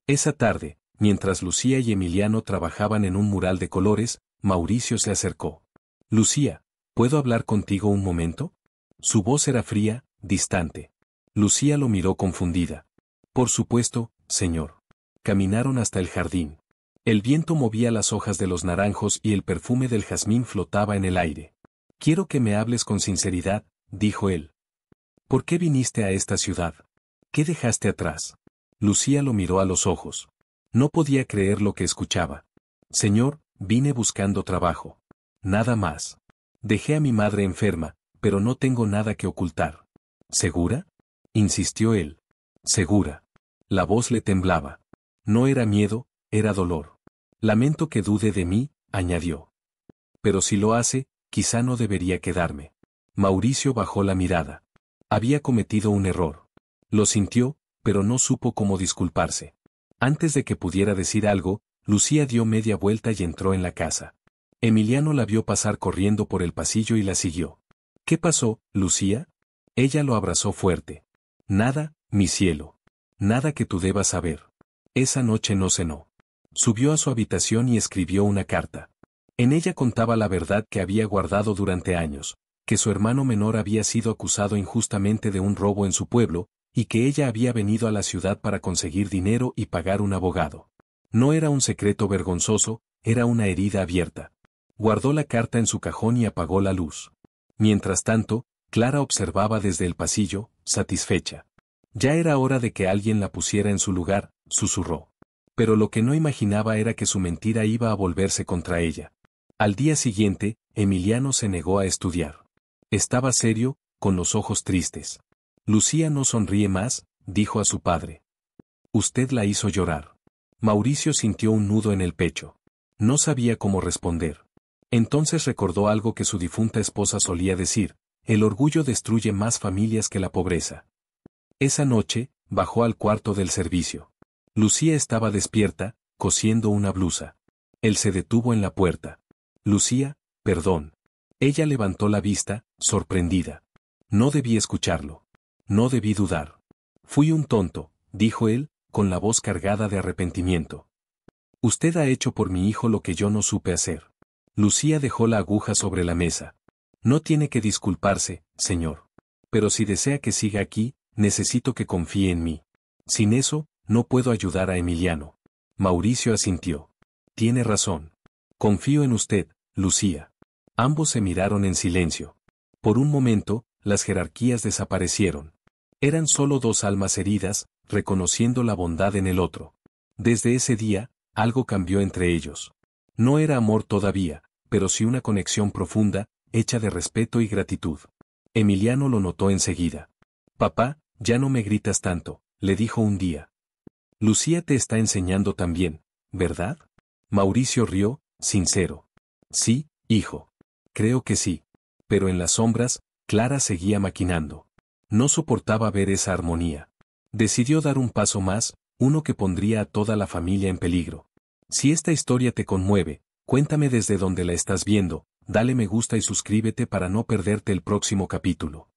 Esa tarde, mientras Lucía y Emiliano trabajaban en un mural de colores, Mauricio se acercó. «Lucía, ¿puedo hablar contigo un momento?» Su voz era fría, distante. Lucía lo miró confundida. «Por supuesto, señor». Caminaron hasta el jardín. El viento movía las hojas de los naranjos y el perfume del jazmín flotaba en el aire. «Quiero que me hables con sinceridad», dijo él. «¿Por qué viniste a esta ciudad? ¿Qué dejaste atrás?» Lucía lo miró a los ojos. No podía creer lo que escuchaba. «Señor, vine buscando trabajo. Nada más. Dejé a mi madre enferma, pero no tengo nada que ocultar». «¿Segura?», insistió él. «Segura». La voz le temblaba. No era miedo, era dolor. «Lamento que dude de mí», añadió. «Pero si lo hace, quizá no debería quedarme». Mauricio bajó la mirada. Había cometido un error. Lo sintió, pero no supo cómo disculparse. Antes de que pudiera decir algo, Lucía dio media vuelta y entró en la casa. Emiliano la vio pasar corriendo por el pasillo y la siguió. «¿Qué pasó, Lucía?» Ella lo abrazó fuerte. «Nada, mi cielo. Nada que tú debas saber». Esa noche no cenó. Subió a su habitación y escribió una carta. En ella contaba la verdad que había guardado durante años, que su hermano menor había sido acusado injustamente de un robo en su pueblo, y que ella había venido a la ciudad para conseguir dinero y pagar un abogado. No era un secreto vergonzoso, era una herida abierta. Guardó la carta en su cajón y apagó la luz. Mientras tanto, Clara observaba desde el pasillo, satisfecha. Ya era hora de que alguien la pusiera en su lugar, susurró. Pero lo que no imaginaba era que su mentira iba a volverse contra ella. Al día siguiente, Emiliano se negó a estudiar. Estaba serio, con los ojos tristes. Lucía no sonríe más, dijo a su padre. Usted la hizo llorar. Mauricio sintió un nudo en el pecho. No sabía cómo responder. Entonces recordó algo que su difunta esposa solía decir: el orgullo destruye más familias que la pobreza. Esa noche, bajó al cuarto del servicio. Lucía estaba despierta, cosiendo una blusa. Él se detuvo en la puerta. Lucía, perdón. Ella levantó la vista, sorprendida. No debí escucharlo. No debí dudar. Fui un tonto, dijo él, con la voz cargada de arrepentimiento. Usted ha hecho por mi hijo lo que yo no supe hacer. Lucía dejó la aguja sobre la mesa. No tiene que disculparse, señor. Pero si desea que siga aquí, necesito que confíe en mí. Sin eso, no puedo ayudar a Emiliano. Mauricio asintió. Tiene razón. Confío en usted, Lucía. Ambos se miraron en silencio. Por un momento, las jerarquías desaparecieron. Eran solo dos almas heridas, reconociendo la bondad en el otro. Desde ese día, algo cambió entre ellos. No era amor todavía, pero sí una conexión profunda, hecha de respeto y gratitud. Emiliano lo notó enseguida. Papá, ya no me gritas tanto, le dijo un día. Lucía te está enseñando también, ¿verdad? Mauricio rió, sincero. Sí, hijo. Creo que sí. Pero en las sombras, Clara seguía maquinando. No soportaba ver esa armonía. Decidió dar un paso más, uno que pondría a toda la familia en peligro. Si esta historia te conmueve, cuéntame desde dónde la estás viendo, dale me gusta y suscríbete para no perderte el próximo capítulo.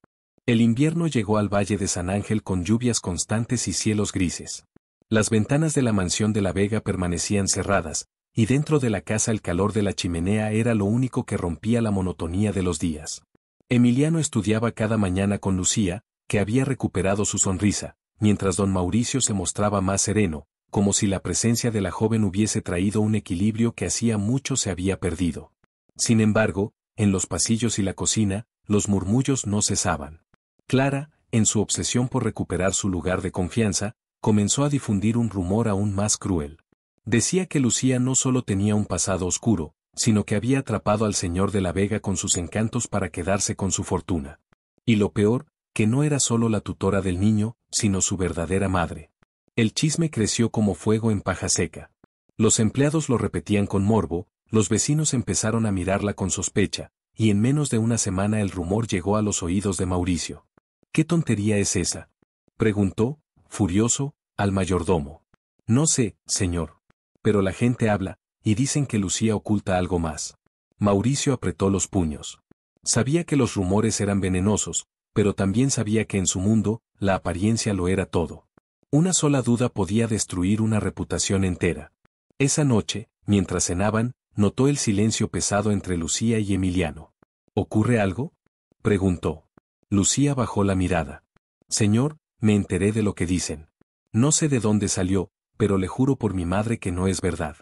El invierno llegó al Valle de San Ángel con lluvias constantes y cielos grises. Las ventanas de la mansión de la Vega permanecían cerradas, y dentro de la casa el calor de la chimenea era lo único que rompía la monotonía de los días. Emiliano estudiaba cada mañana con Lucía, que había recuperado su sonrisa, mientras don Mauricio se mostraba más sereno, como si la presencia de la joven hubiese traído un equilibrio que hacía mucho se había perdido. Sin embargo, en los pasillos y la cocina, los murmullos no cesaban. Clara, en su obsesión por recuperar su lugar de confianza, comenzó a difundir un rumor aún más cruel. Decía que Lucía no solo tenía un pasado oscuro, sino que había atrapado al señor de la Vega con sus encantos para quedarse con su fortuna. Y lo peor, que no era solo la tutora del niño, sino su verdadera madre. El chisme creció como fuego en paja seca. Los empleados lo repetían con morbo, los vecinos empezaron a mirarla con sospecha, y en menos de una semana el rumor llegó a los oídos de Mauricio. ¿Qué tontería es esa?, preguntó, furioso, al mayordomo. No sé, señor. Pero la gente habla, y dicen que Lucía oculta algo más. Mauricio apretó los puños. Sabía que los rumores eran venenosos, pero también sabía que en su mundo, la apariencia lo era todo. Una sola duda podía destruir una reputación entera. Esa noche, mientras cenaban, notó el silencio pesado entre Lucía y Emiliano. ¿Ocurre algo?, preguntó. Lucía bajó la mirada. Señor, me enteré de lo que dicen. No sé de dónde salió, pero le juro por mi madre que no es verdad.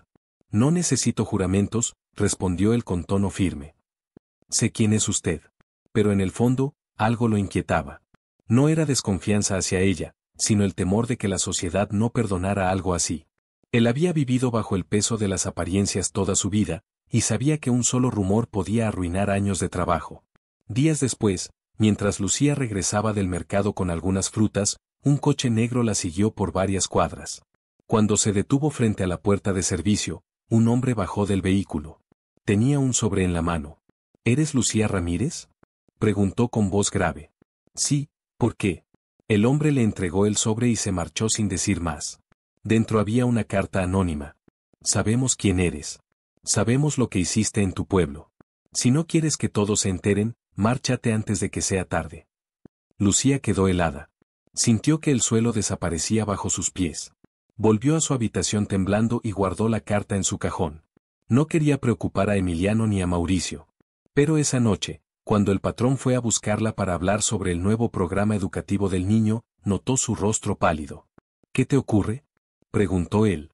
No necesito juramentos, respondió él con tono firme. Sé quién es usted. Pero en el fondo, algo lo inquietaba. No era desconfianza hacia ella, sino el temor de que la sociedad no perdonara algo así. Él había vivido bajo el peso de las apariencias toda su vida, y sabía que un solo rumor podía arruinar años de trabajo. Días después, mientras Lucía regresaba del mercado con algunas frutas, un coche negro la siguió por varias cuadras. Cuando se detuvo frente a la puerta de servicio, un hombre bajó del vehículo. Tenía un sobre en la mano. ¿Eres Lucía Ramírez?, preguntó con voz grave. Sí, ¿por qué? El hombre le entregó el sobre y se marchó sin decir más. Dentro había una carta anónima. Sabemos quién eres. Sabemos lo que hiciste en tu pueblo. Si no quieres que todos se enteren, márchate antes de que sea tarde. Lucía quedó helada. Sintió que el suelo desaparecía bajo sus pies. Volvió a su habitación temblando y guardó la carta en su cajón. No quería preocupar a Emiliano ni a Mauricio. Pero esa noche, cuando el patrón fue a buscarla para hablar sobre el nuevo programa educativo del niño, notó su rostro pálido. ¿Qué te ocurre?, preguntó él.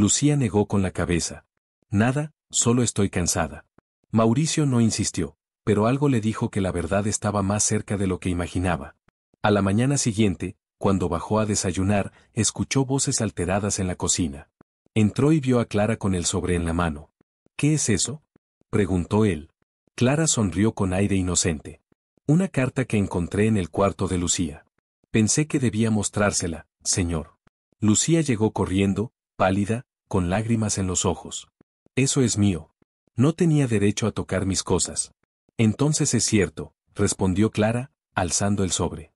Lucía negó con la cabeza. Nada, solo estoy cansada. Mauricio no insistió, pero algo le dijo que la verdad estaba más cerca de lo que imaginaba. A la mañana siguiente, cuando bajó a desayunar, escuchó voces alteradas en la cocina. Entró y vio a Clara con el sobre en la mano. ¿Qué es eso?, preguntó él. Clara sonrió con aire inocente. Una carta que encontré en el cuarto de Lucía. Pensé que debía mostrársela, señor. Lucía llegó corriendo, pálida, con lágrimas en los ojos. Eso es mío. No tenía derecho a tocar mis cosas. Entonces es cierto, respondió Clara, alzando el sobre.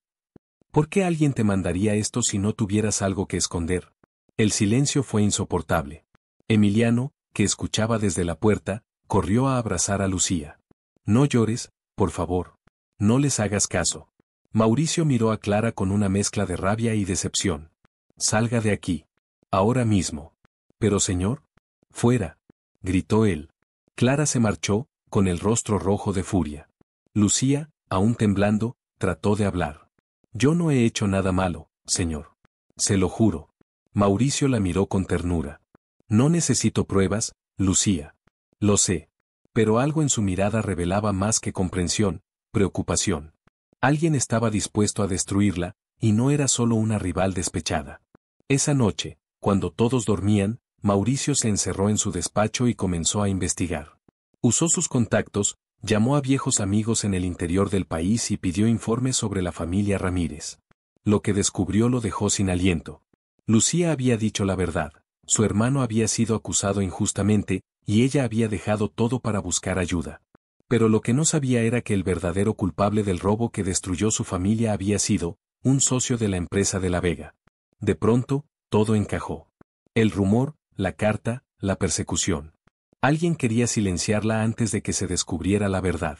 ¿Por qué alguien te mandaría esto si no tuvieras algo que esconder? El silencio fue insoportable. Emiliano, que escuchaba desde la puerta, corrió a abrazar a Lucía. No llores, por favor. No les hagas caso. Mauricio miró a Clara con una mezcla de rabia y decepción. Salga de aquí. Ahora mismo. Pero señor. Fuera. Gritó él. Clara se marchó, con el rostro rojo de furia. Lucía, aún temblando, trató de hablar. Yo no he hecho nada malo, señor. Se lo juro. Mauricio la miró con ternura. No necesito pruebas, Lucía. Lo sé. Pero algo en su mirada revelaba más que comprensión, preocupación. Alguien estaba dispuesto a destruirla, y no era solo una rival despechada. Esa noche, cuando todos dormían, Mauricio se encerró en su despacho y comenzó a investigar. Usó sus contactos, llamó a viejos amigos en el interior del país y pidió informes sobre la familia Ramírez. Lo que descubrió lo dejó sin aliento. Lucía había dicho la verdad. Su hermano había sido acusado injustamente, y ella había dejado todo para buscar ayuda. Pero lo que no sabía era que el verdadero culpable del robo que destruyó su familia había sido un socio de la empresa de La Vega. De pronto, todo encajó. El rumor, la carta, la persecución. Alguien quería silenciarla antes de que se descubriera la verdad.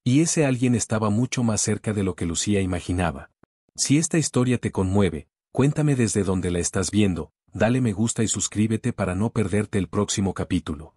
Y ese alguien estaba mucho más cerca de lo que Lucía imaginaba. Si esta historia te conmueve, cuéntame desde dónde la estás viendo, dale me gusta y suscríbete para no perderte el próximo capítulo.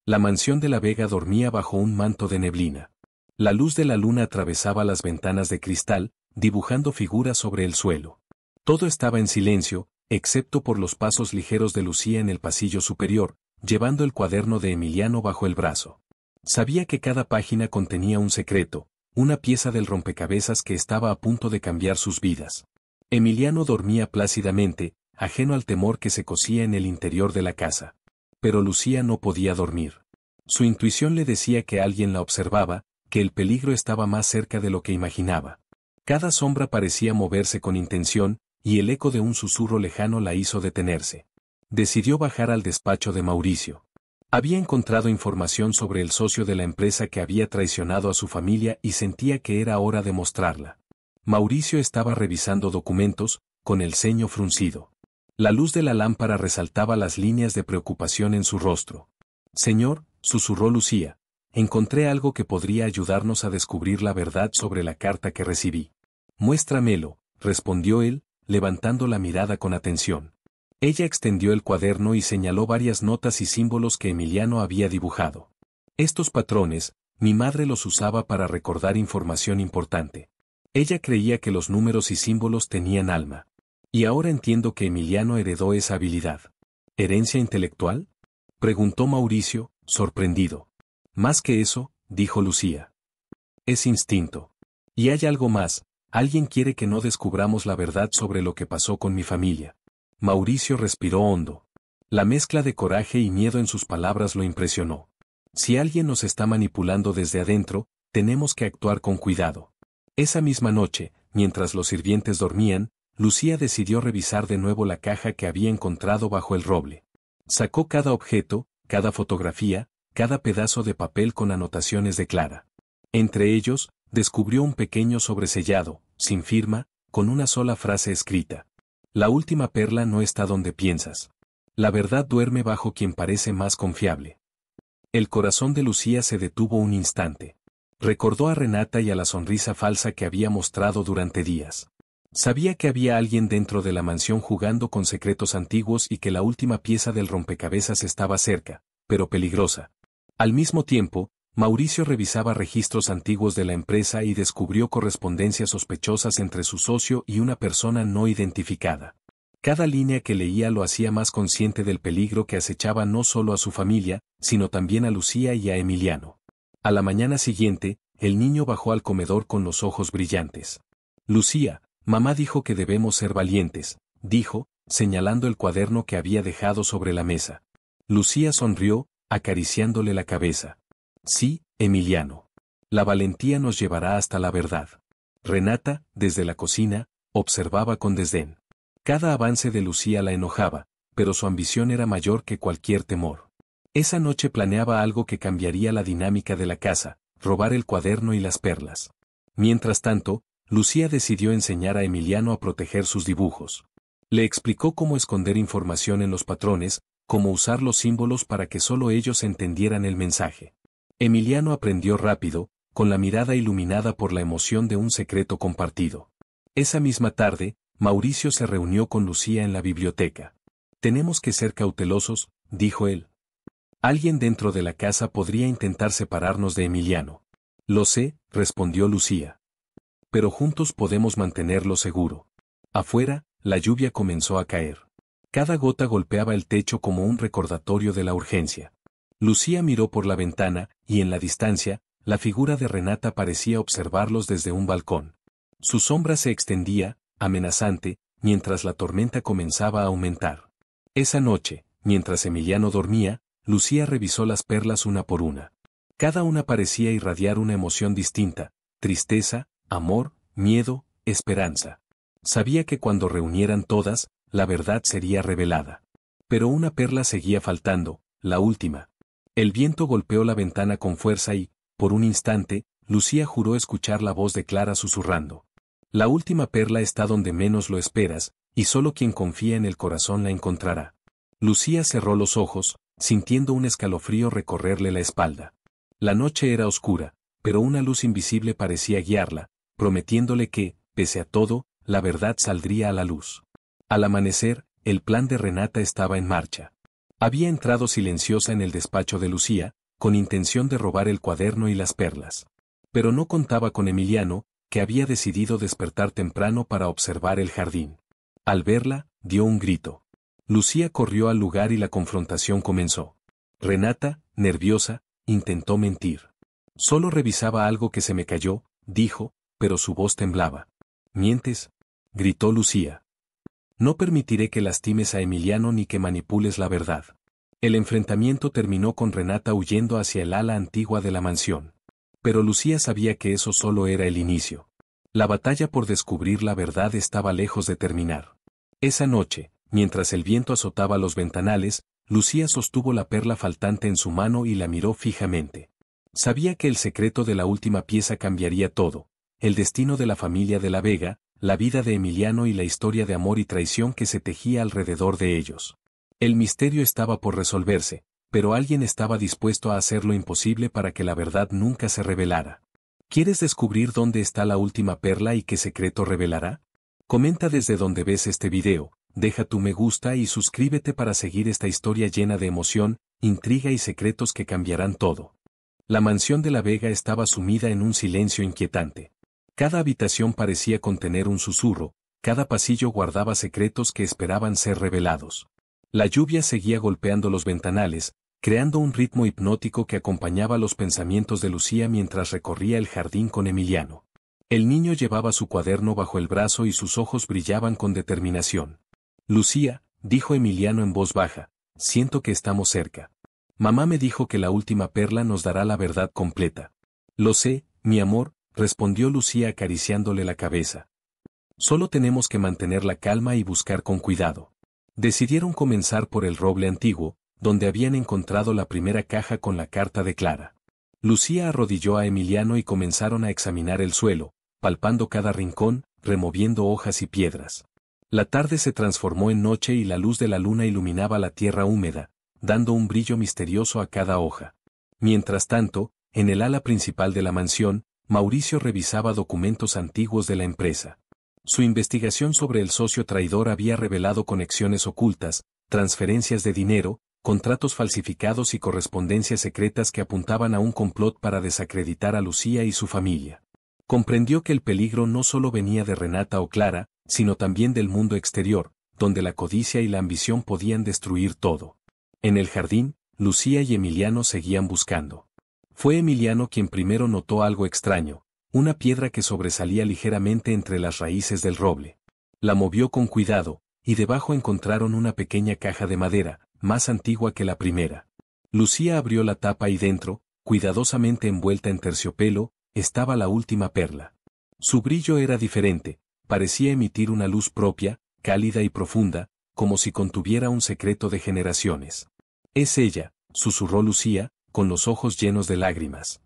La mansión de La Vega dormía bajo un manto de neblina. La luz de la luna atravesaba las ventanas de cristal, dibujando figuras sobre el suelo. Todo estaba en silencio, excepto por los pasos ligeros de Lucía en el pasillo superior, llevando el cuaderno de Emiliano bajo el brazo. Sabía que cada página contenía un secreto, una pieza del rompecabezas que estaba a punto de cambiar sus vidas. Emiliano dormía plácidamente, ajeno al temor que se cosía en el interior de la casa. Pero Lucía no podía dormir. Su intuición le decía que alguien la observaba, que el peligro estaba más cerca de lo que imaginaba. Cada sombra parecía moverse con intención, y el eco de un susurro lejano la hizo detenerse. Decidió bajar al despacho de Mauricio. Había encontrado información sobre el socio de la empresa que había traicionado a su familia y sentía que era hora de mostrarla. Mauricio estaba revisando documentos, con el ceño fruncido. La luz de la lámpara resaltaba las líneas de preocupación en su rostro. Señor, susurró Lucía, encontré algo que podría ayudarnos a descubrir la verdad sobre la carta que recibí. Muéstramelo, respondió él, levantando la mirada con atención. Ella extendió el cuaderno y señaló varias notas y símbolos que Emiliano había dibujado. Estos patrones, mi madre los usaba para recordar información importante. Ella creía que los números y símbolos tenían alma. Y ahora entiendo que Emiliano heredó esa habilidad. ¿Herencia intelectual?, preguntó Mauricio, sorprendido. Más que eso, dijo Lucía. Es instinto. Y hay algo más, alguien quiere que no descubramos la verdad sobre lo que pasó con mi familia. Mauricio respiró hondo. La mezcla de coraje y miedo en sus palabras lo impresionó. Si alguien nos está manipulando desde adentro, tenemos que actuar con cuidado. Esa misma noche, mientras los sirvientes dormían, Lucía decidió revisar de nuevo la caja que había encontrado bajo el roble. Sacó cada objeto, cada fotografía, cada pedazo de papel con anotaciones de Clara. Entre ellos, descubrió un pequeño sobresellado, sin firma, con una sola frase escrita. La última perla no está donde piensas. La verdad duerme bajo quien parece más confiable. El corazón de Lucía se detuvo un instante. Recordó a Renata y a la sonrisa falsa que había mostrado durante días. Sabía que había alguien dentro de la mansión jugando con secretos antiguos y que la última pieza del rompecabezas estaba cerca, pero peligrosa. Al mismo tiempo, Mauricio revisaba registros antiguos de la empresa y descubrió correspondencias sospechosas entre su socio y una persona no identificada. Cada línea que leía lo hacía más consciente del peligro que acechaba no solo a su familia, sino también a Lucía y a Emiliano. A la mañana siguiente, el niño bajó al comedor con los ojos brillantes. Lucía, mamá dijo que debemos ser valientes, dijo, señalando el cuaderno que había dejado sobre la mesa. Lucía sonrió, acariciándole la cabeza. Sí, Emiliano. La valentía nos llevará hasta la verdad. Renata, desde la cocina, observaba con desdén. Cada avance de Lucía la enojaba, pero su ambición era mayor que cualquier temor. Esa noche planeaba algo que cambiaría la dinámica de la casa, robar el cuaderno y las perlas. Mientras tanto, Lucía decidió enseñar a Emiliano a proteger sus dibujos. Le explicó cómo esconder información en los patrones, cómo usar los símbolos para que solo ellos entendieran el mensaje. Emiliano aprendió rápido, con la mirada iluminada por la emoción de un secreto compartido. Esa misma tarde, Mauricio se reunió con Lucía en la biblioteca. Tenemos que ser cautelosos, dijo él. Alguien dentro de la casa podría intentar separarnos de Emiliano. Lo sé, respondió Lucía. Pero juntos podemos mantenerlo seguro. Afuera, la lluvia comenzó a caer. Cada gota golpeaba el techo como un recordatorio de la urgencia. Lucía miró por la ventana, y en la distancia, la figura de Renata parecía observarlos desde un balcón. Su sombra se extendía, amenazante, mientras la tormenta comenzaba a aumentar. Esa noche, mientras Emiliano dormía, Lucía revisó las perlas una por una. Cada una parecía irradiar una emoción distinta: tristeza, amor, miedo, esperanza. Sabía que cuando reunieran todas, la verdad sería revelada. Pero una perla seguía faltando, la última. El viento golpeó la ventana con fuerza y, por un instante, Lucía juró escuchar la voz de Clara susurrando. La última perla está donde menos lo esperas, y solo quien confía en el corazón la encontrará. Lucía cerró los ojos, sintiendo un escalofrío recorrerle la espalda. La noche era oscura, pero una luz invisible parecía guiarla, prometiéndole que, pese a todo, la verdad saldría a la luz. Al amanecer, el plan de Renata estaba en marcha. Había entrado silenciosa en el despacho de Lucía, con intención de robar el cuaderno y las perlas. Pero no contaba con Emiliano, que había decidido despertar temprano para observar el jardín. Al verla, dio un grito. Lucía corrió al lugar y la confrontación comenzó. Renata, nerviosa, intentó mentir. Solo revisaba algo que se me cayó, dijo, pero su voz temblaba. ¿Mientes?, gritó Lucía. No permitiré que lastimes a Emiliano ni que manipules la verdad. El enfrentamiento terminó con Renata huyendo hacia el ala antigua de la mansión. Pero Lucía sabía que eso solo era el inicio. La batalla por descubrir la verdad estaba lejos de terminar. Esa noche, mientras el viento azotaba los ventanales, Lucía sostuvo la perla faltante en su mano y la miró fijamente. Sabía que el secreto de la última pieza cambiaría todo: el destino de la familia de la Vega, la vida de Emiliano y la historia de amor y traición que se tejía alrededor de ellos. El misterio estaba por resolverse, pero alguien estaba dispuesto a hacer lo imposible para que la verdad nunca se revelara. ¿Quieres descubrir dónde está la última perla y qué secreto revelará? Comenta desde donde ves este video, deja tu me gusta y suscríbete para seguir esta historia llena de emoción, intriga y secretos que cambiarán todo. La mansión de la Vega estaba sumida en un silencio inquietante. Cada habitación parecía contener un susurro, cada pasillo guardaba secretos que esperaban ser revelados. La lluvia seguía golpeando los ventanales, creando un ritmo hipnótico que acompañaba los pensamientos de Lucía mientras recorría el jardín con Emiliano. El niño llevaba su cuaderno bajo el brazo y sus ojos brillaban con determinación. Lucía, dijo Emiliano en voz baja, siento que estamos cerca. Mamá me dijo que la última perla nos dará la verdad completa. Lo sé, mi amor, respondió Lucía acariciándole la cabeza. Solo tenemos que mantener la calma y buscar con cuidado. Decidieron comenzar por el roble antiguo, donde habían encontrado la primera caja con la carta de Clara. Lucía arrodilló a Emiliano y comenzaron a examinar el suelo, palpando cada rincón, removiendo hojas y piedras. La tarde se transformó en noche y la luz de la luna iluminaba la tierra húmeda, dando un brillo misterioso a cada hoja. Mientras tanto, en el ala principal de la mansión, Mauricio revisaba documentos antiguos de la empresa. Su investigación sobre el socio traidor había revelado conexiones ocultas, transferencias de dinero, contratos falsificados y correspondencias secretas que apuntaban a un complot para desacreditar a Lucía y su familia. Comprendió que el peligro no solo venía de Renata o Clara, sino también del mundo exterior, donde la codicia y la ambición podían destruir todo. En el jardín, Lucía y Emiliano seguían buscando. Fue Emiliano quien primero notó algo extraño, una piedra que sobresalía ligeramente entre las raíces del roble. La movió con cuidado, y debajo encontraron una pequeña caja de madera, más antigua que la primera. Lucía abrió la tapa y dentro, cuidadosamente envuelta en terciopelo, estaba la última perla. Su brillo era diferente, parecía emitir una luz propia, cálida y profunda, como si contuviera un secreto de generaciones. «Es ella», susurró Lucía, con los ojos llenos de lágrimas.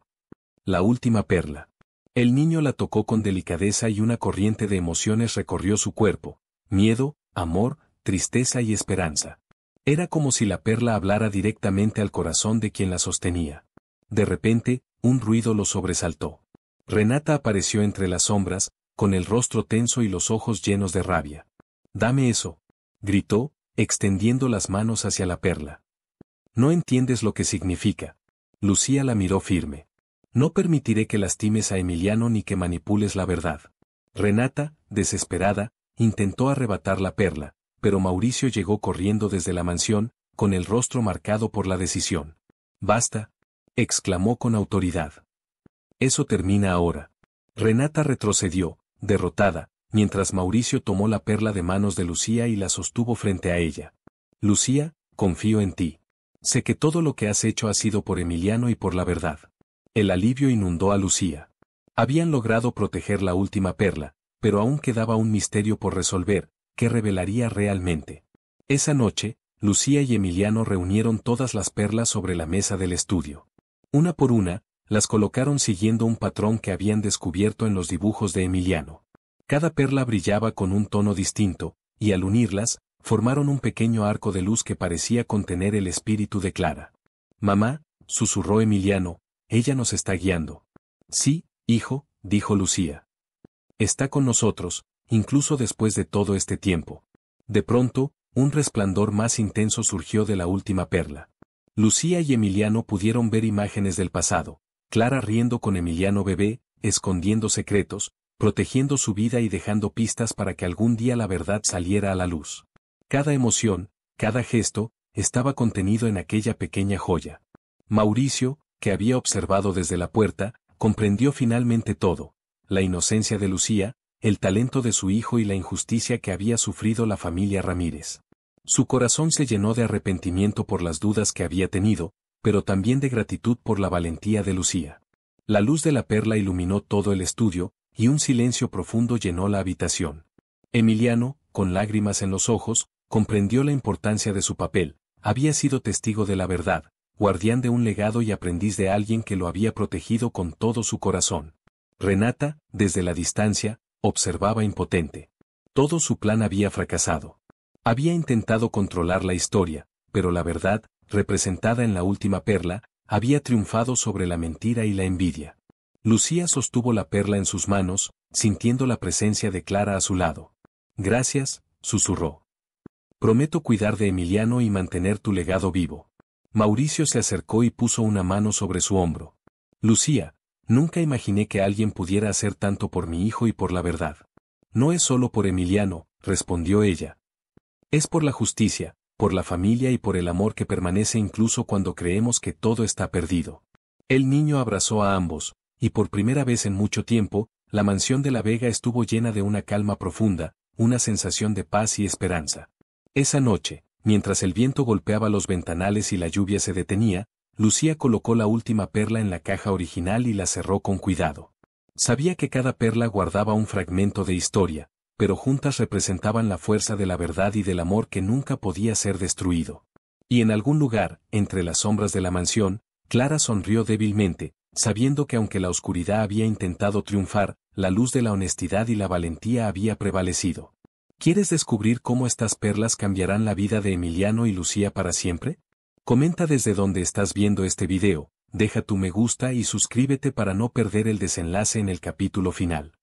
La última perla. El niño la tocó con delicadeza y una corriente de emociones recorrió su cuerpo: miedo, amor, tristeza y esperanza. Era como si la perla hablara directamente al corazón de quien la sostenía. De repente, un ruido lo sobresaltó. Renata apareció entre las sombras, con el rostro tenso y los ojos llenos de rabia. «Dame eso», gritó, extendiendo las manos hacia la perla. «No entiendes lo que significa». Lucía la miró firme. «No permitiré que lastimes a Emiliano ni que manipules la verdad». Renata, desesperada, intentó arrebatar la perla, pero Mauricio llegó corriendo desde la mansión, con el rostro marcado por la decisión. «Basta», exclamó con autoridad. «Eso termina ahora». Renata retrocedió, derrotada, mientras Mauricio tomó la perla de manos de Lucía y la sostuvo frente a ella. «Lucía, confío en ti. Sé que todo lo que has hecho ha sido por Emiliano y por la verdad». El alivio inundó a Lucía. Habían logrado proteger la última perla, pero aún quedaba un misterio por resolver, que revelaría realmente. Esa noche, Lucía y Emiliano reunieron todas las perlas sobre la mesa del estudio. Una por una, las colocaron siguiendo un patrón que habían descubierto en los dibujos de Emiliano. Cada perla brillaba con un tono distinto, y al unirlas, formaron un pequeño arco de luz que parecía contener el espíritu de Clara. «Mamá», susurró Emiliano, «ella nos está guiando». «Sí, hijo», dijo Lucía. «Está con nosotros, incluso después de todo este tiempo». De pronto, un resplandor más intenso surgió de la última perla. Lucía y Emiliano pudieron ver imágenes del pasado: Clara riendo con Emiliano bebé, escondiendo secretos, protegiendo su vida y dejando pistas para que algún día la verdad saliera a la luz. Cada emoción, cada gesto, estaba contenido en aquella pequeña joya. Mauricio, que había observado desde la puerta, comprendió finalmente todo: la inocencia de Lucía, el talento de su hijo y la injusticia que había sufrido la familia Ramírez. Su corazón se llenó de arrepentimiento por las dudas que había tenido, pero también de gratitud por la valentía de Lucía. La luz de la perla iluminó todo el estudio, y un silencio profundo llenó la habitación. Emiliano, con lágrimas en los ojos, comprendió la importancia de su papel: había sido testigo de la verdad, guardián de un legado y aprendiz de alguien que lo había protegido con todo su corazón. Renata, desde la distancia, observaba impotente. Todo su plan había fracasado. Había intentado controlar la historia, pero la verdad, representada en la última perla, había triunfado sobre la mentira y la envidia. Lucía sostuvo la perla en sus manos, sintiendo la presencia de Clara a su lado. «Gracias», susurró. «Prometo cuidar de Emiliano y mantener tu legado vivo». Mauricio se acercó y puso una mano sobre su hombro. «Lucía, nunca imaginé que alguien pudiera hacer tanto por mi hijo y por la verdad». «No es solo por Emiliano», respondió ella. «Es por la justicia, por la familia y por el amor que permanece incluso cuando creemos que todo está perdido». El niño abrazó a ambos, y por primera vez en mucho tiempo, la mansión de la Vega estuvo llena de una calma profunda, una sensación de paz y esperanza. Esa noche, mientras el viento golpeaba los ventanales y la lluvia se detenía, Lucía colocó la última perla en la caja original y la cerró con cuidado. Sabía que cada perla guardaba un fragmento de historia, pero juntas representaban la fuerza de la verdad y del amor que nunca podía ser destruido. Y en algún lugar, entre las sombras de la mansión, Clara sonrió débilmente, sabiendo que aunque la oscuridad había intentado triunfar, la luz de la honestidad y la valentía había prevalecido. ¿Quieres descubrir cómo estas perlas cambiarán la vida de Emiliano y Lucía para siempre? Comenta desde donde estás viendo este video, deja tu me gusta y suscríbete para no perder el desenlace en el capítulo final.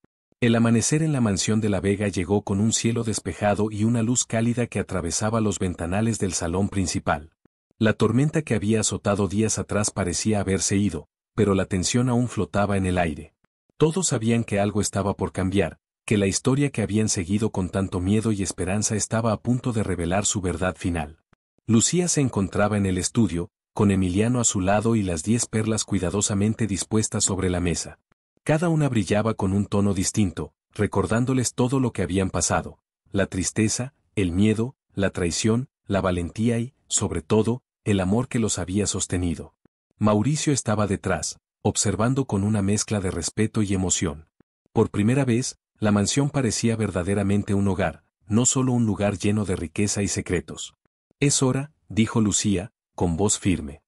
El amanecer en la mansión de la Vega llegó con un cielo despejado y una luz cálida que atravesaba los ventanales del salón principal. La tormenta que había azotado días atrás parecía haberse ido, pero la tensión aún flotaba en el aire. Todos sabían que algo estaba por cambiar, que la historia que habían seguido con tanto miedo y esperanza estaba a punto de revelar su verdad final. Lucía se encontraba en el estudio, con Emiliano a su lado y las 10 perlas cuidadosamente dispuestas sobre la mesa. Cada una brillaba con un tono distinto, recordándoles todo lo que habían pasado: la tristeza, el miedo, la traición, la valentía y, sobre todo, el amor que los había sostenido. Mauricio estaba detrás, observando con una mezcla de respeto y emoción. Por primera vez, la mansión parecía verdaderamente un hogar, no solo un lugar lleno de riqueza y secretos. «Es hora», dijo Lucía, con voz firme.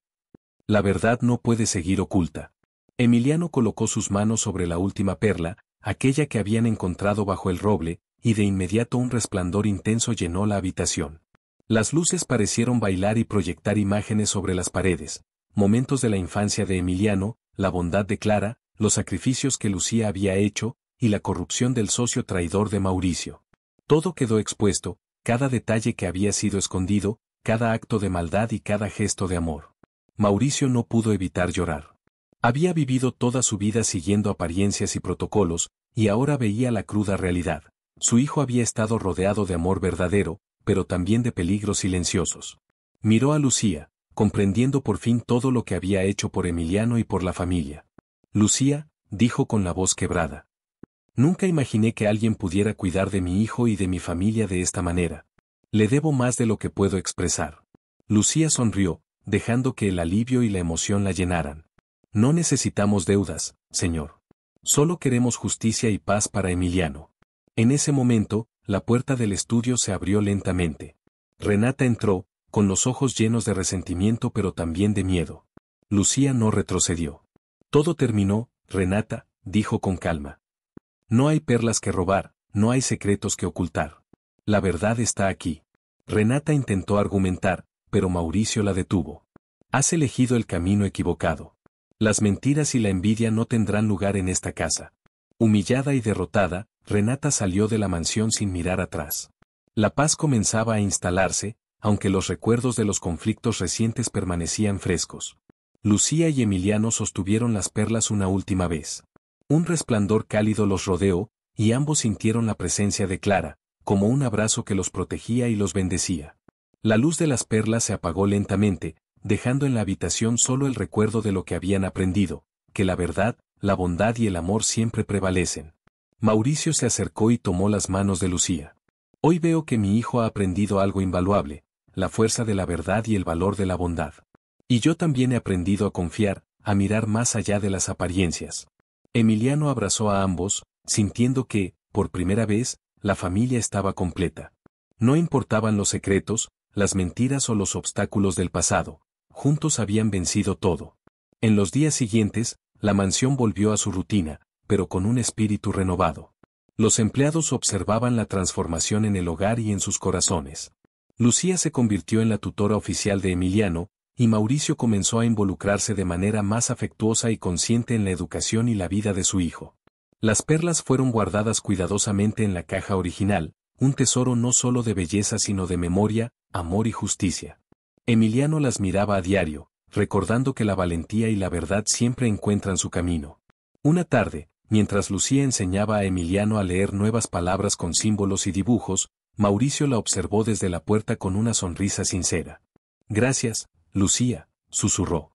«La verdad no puede seguir oculta». Emiliano colocó sus manos sobre la última perla, aquella que habían encontrado bajo el roble, y de inmediato un resplandor intenso llenó la habitación. Las luces parecieron bailar y proyectar imágenes sobre las paredes, momentos de la infancia de Emiliano, la bondad de Clara, los sacrificios que Lucía había hecho, y la corrupción del socio traidor de Mauricio. Todo quedó expuesto, cada detalle que había sido escondido, cada acto de maldad y cada gesto de amor. Mauricio no pudo evitar llorar. Había vivido toda su vida siguiendo apariencias y protocolos, y ahora veía la cruda realidad. Su hijo había estado rodeado de amor verdadero, pero también de peligros silenciosos. Miró a Lucía, comprendiendo por fin todo lo que había hecho por Emiliano y por la familia. «Lucía», dijo con la voz quebrada, «nunca imaginé que alguien pudiera cuidar de mi hijo y de mi familia de esta manera. Le debo más de lo que puedo expresar». Lucía sonrió, dejando que el alivio y la emoción la llenaran. «No necesitamos deudas, señor. Solo queremos justicia y paz para Emiliano». En ese momento, la puerta del estudio se abrió lentamente. Renata entró, con los ojos llenos de resentimiento pero también de miedo. Lucía no retrocedió. «Todo terminó, Renata», dijo con calma. «No hay perlas que robar, no hay secretos que ocultar. La verdad está aquí». Renata intentó argumentar, pero Mauricio la detuvo. «Has elegido el camino equivocado. Las mentiras y la envidia no tendrán lugar en esta casa». Humillada y derrotada, Renata salió de la mansión sin mirar atrás. La paz comenzaba a instalarse, aunque los recuerdos de los conflictos recientes permanecían frescos. Lucía y Emiliano sostuvieron las perlas una última vez. Un resplandor cálido los rodeó, y ambos sintieron la presencia de Clara, como un abrazo que los protegía y los bendecía. La luz de las perlas se apagó lentamente, dejando en la habitación solo el recuerdo de lo que habían aprendido, que la verdad, la bondad y el amor siempre prevalecen. Mauricio se acercó y tomó las manos de Lucía. «Hoy veo que mi hijo ha aprendido algo invaluable, la fuerza de la verdad y el valor de la bondad. Y yo también he aprendido a confiar, a mirar más allá de las apariencias». Emiliano abrazó a ambos, sintiendo que, por primera vez, la familia estaba completa. No importaban los secretos, las mentiras o los obstáculos del pasado, juntos habían vencido todo. En los días siguientes, la mansión volvió a su rutina, pero con un espíritu renovado. Los empleados observaban la transformación en el hogar y en sus corazones. Lucía se convirtió en la tutora oficial de Emiliano, y Mauricio comenzó a involucrarse de manera más afectuosa y consciente en la educación y la vida de su hijo. Las perlas fueron guardadas cuidadosamente en la caja original, un tesoro no solo de belleza sino de memoria, amor y justicia. Emiliano las miraba a diario, recordando que la valentía y la verdad siempre encuentran su camino. Una tarde, mientras Lucía enseñaba a Emiliano a leer nuevas palabras con símbolos y dibujos, Mauricio la observó desde la puerta con una sonrisa sincera. «Gracias, Lucía», susurró.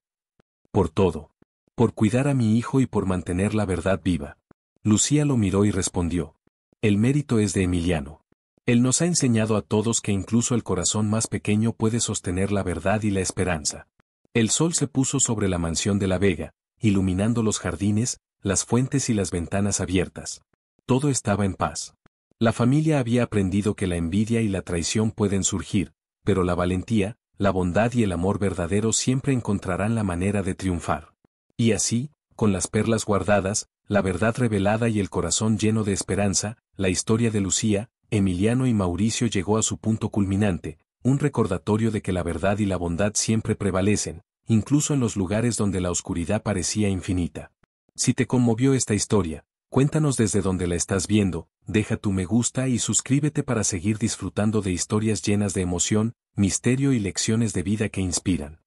«Por todo. Por cuidar a mi hijo y por mantener la verdad viva». Lucía lo miró y respondió: «El mérito es de Emiliano. Él nos ha enseñado a todos que incluso el corazón más pequeño puede sostener la verdad y la esperanza». El sol se puso sobre la mansión de la Vega, iluminando los jardines, las fuentes y las ventanas abiertas. Todo estaba en paz. La familia había aprendido que la envidia y la traición pueden surgir, pero la valentía, la bondad y el amor verdadero siempre encontrarán la manera de triunfar. Y así, con las perlas guardadas, la verdad revelada y el corazón lleno de esperanza, la historia de Lucía, Emiliano y Mauricio llegó a su punto culminante, un recordatorio de que la verdad y la bondad siempre prevalecen, incluso en los lugares donde la oscuridad parecía infinita. Si te conmovió esta historia, cuéntanos desde donde la estás viendo, deja tu me gusta y suscríbete para seguir disfrutando de historias llenas de emoción, misterio y lecciones de vida que inspiran.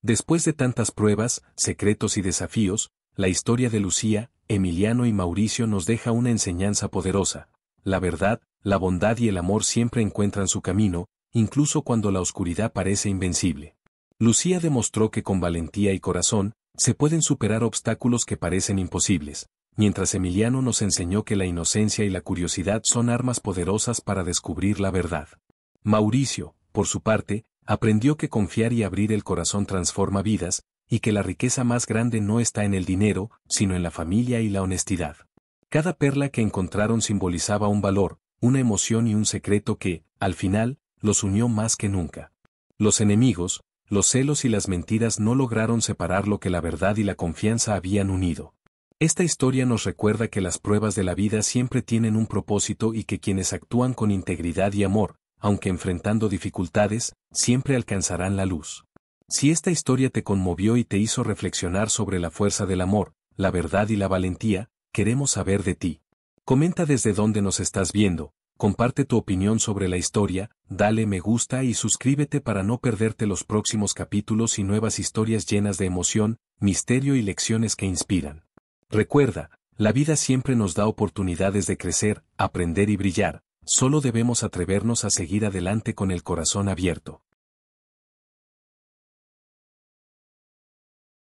Después de tantas pruebas, secretos y desafíos, la historia de Lucía, Emiliano y Mauricio nos deja una enseñanza poderosa. la verdad, la bondad y el amor siempre encuentran su camino, incluso cuando la oscuridad parece invencible. Lucía demostró que con valentía y corazón, se pueden superar obstáculos que parecen imposibles, mientras Emiliano nos enseñó que la inocencia y la curiosidad son armas poderosas para descubrir la verdad. Mauricio, por su parte, aprendió que confiar y abrir el corazón transforma vidas, y que la riqueza más grande no está en el dinero, sino en la familia y la honestidad. Cada perla que encontraron simbolizaba un valor, una emoción y un secreto que, al final, los unió más que nunca. Los enemigos, los celos y las mentiras no lograron separar lo que la verdad y la confianza habían unido. Esta historia nos recuerda que las pruebas de la vida siempre tienen un propósito y que quienes actúan con integridad y amor, aunque enfrentando dificultades, siempre alcanzarán la luz. Si esta historia te conmovió y te hizo reflexionar sobre la fuerza del amor, la verdad y la valentía, queremos saber de ti. Comenta desde dónde nos estás viendo, comparte tu opinión sobre la historia, dale me gusta y suscríbete para no perderte los próximos capítulos y nuevas historias llenas de emoción, misterio y lecciones que inspiran. Recuerda, la vida siempre nos da oportunidades de crecer, aprender y brillar, solo debemos atrevernos a seguir adelante con el corazón abierto.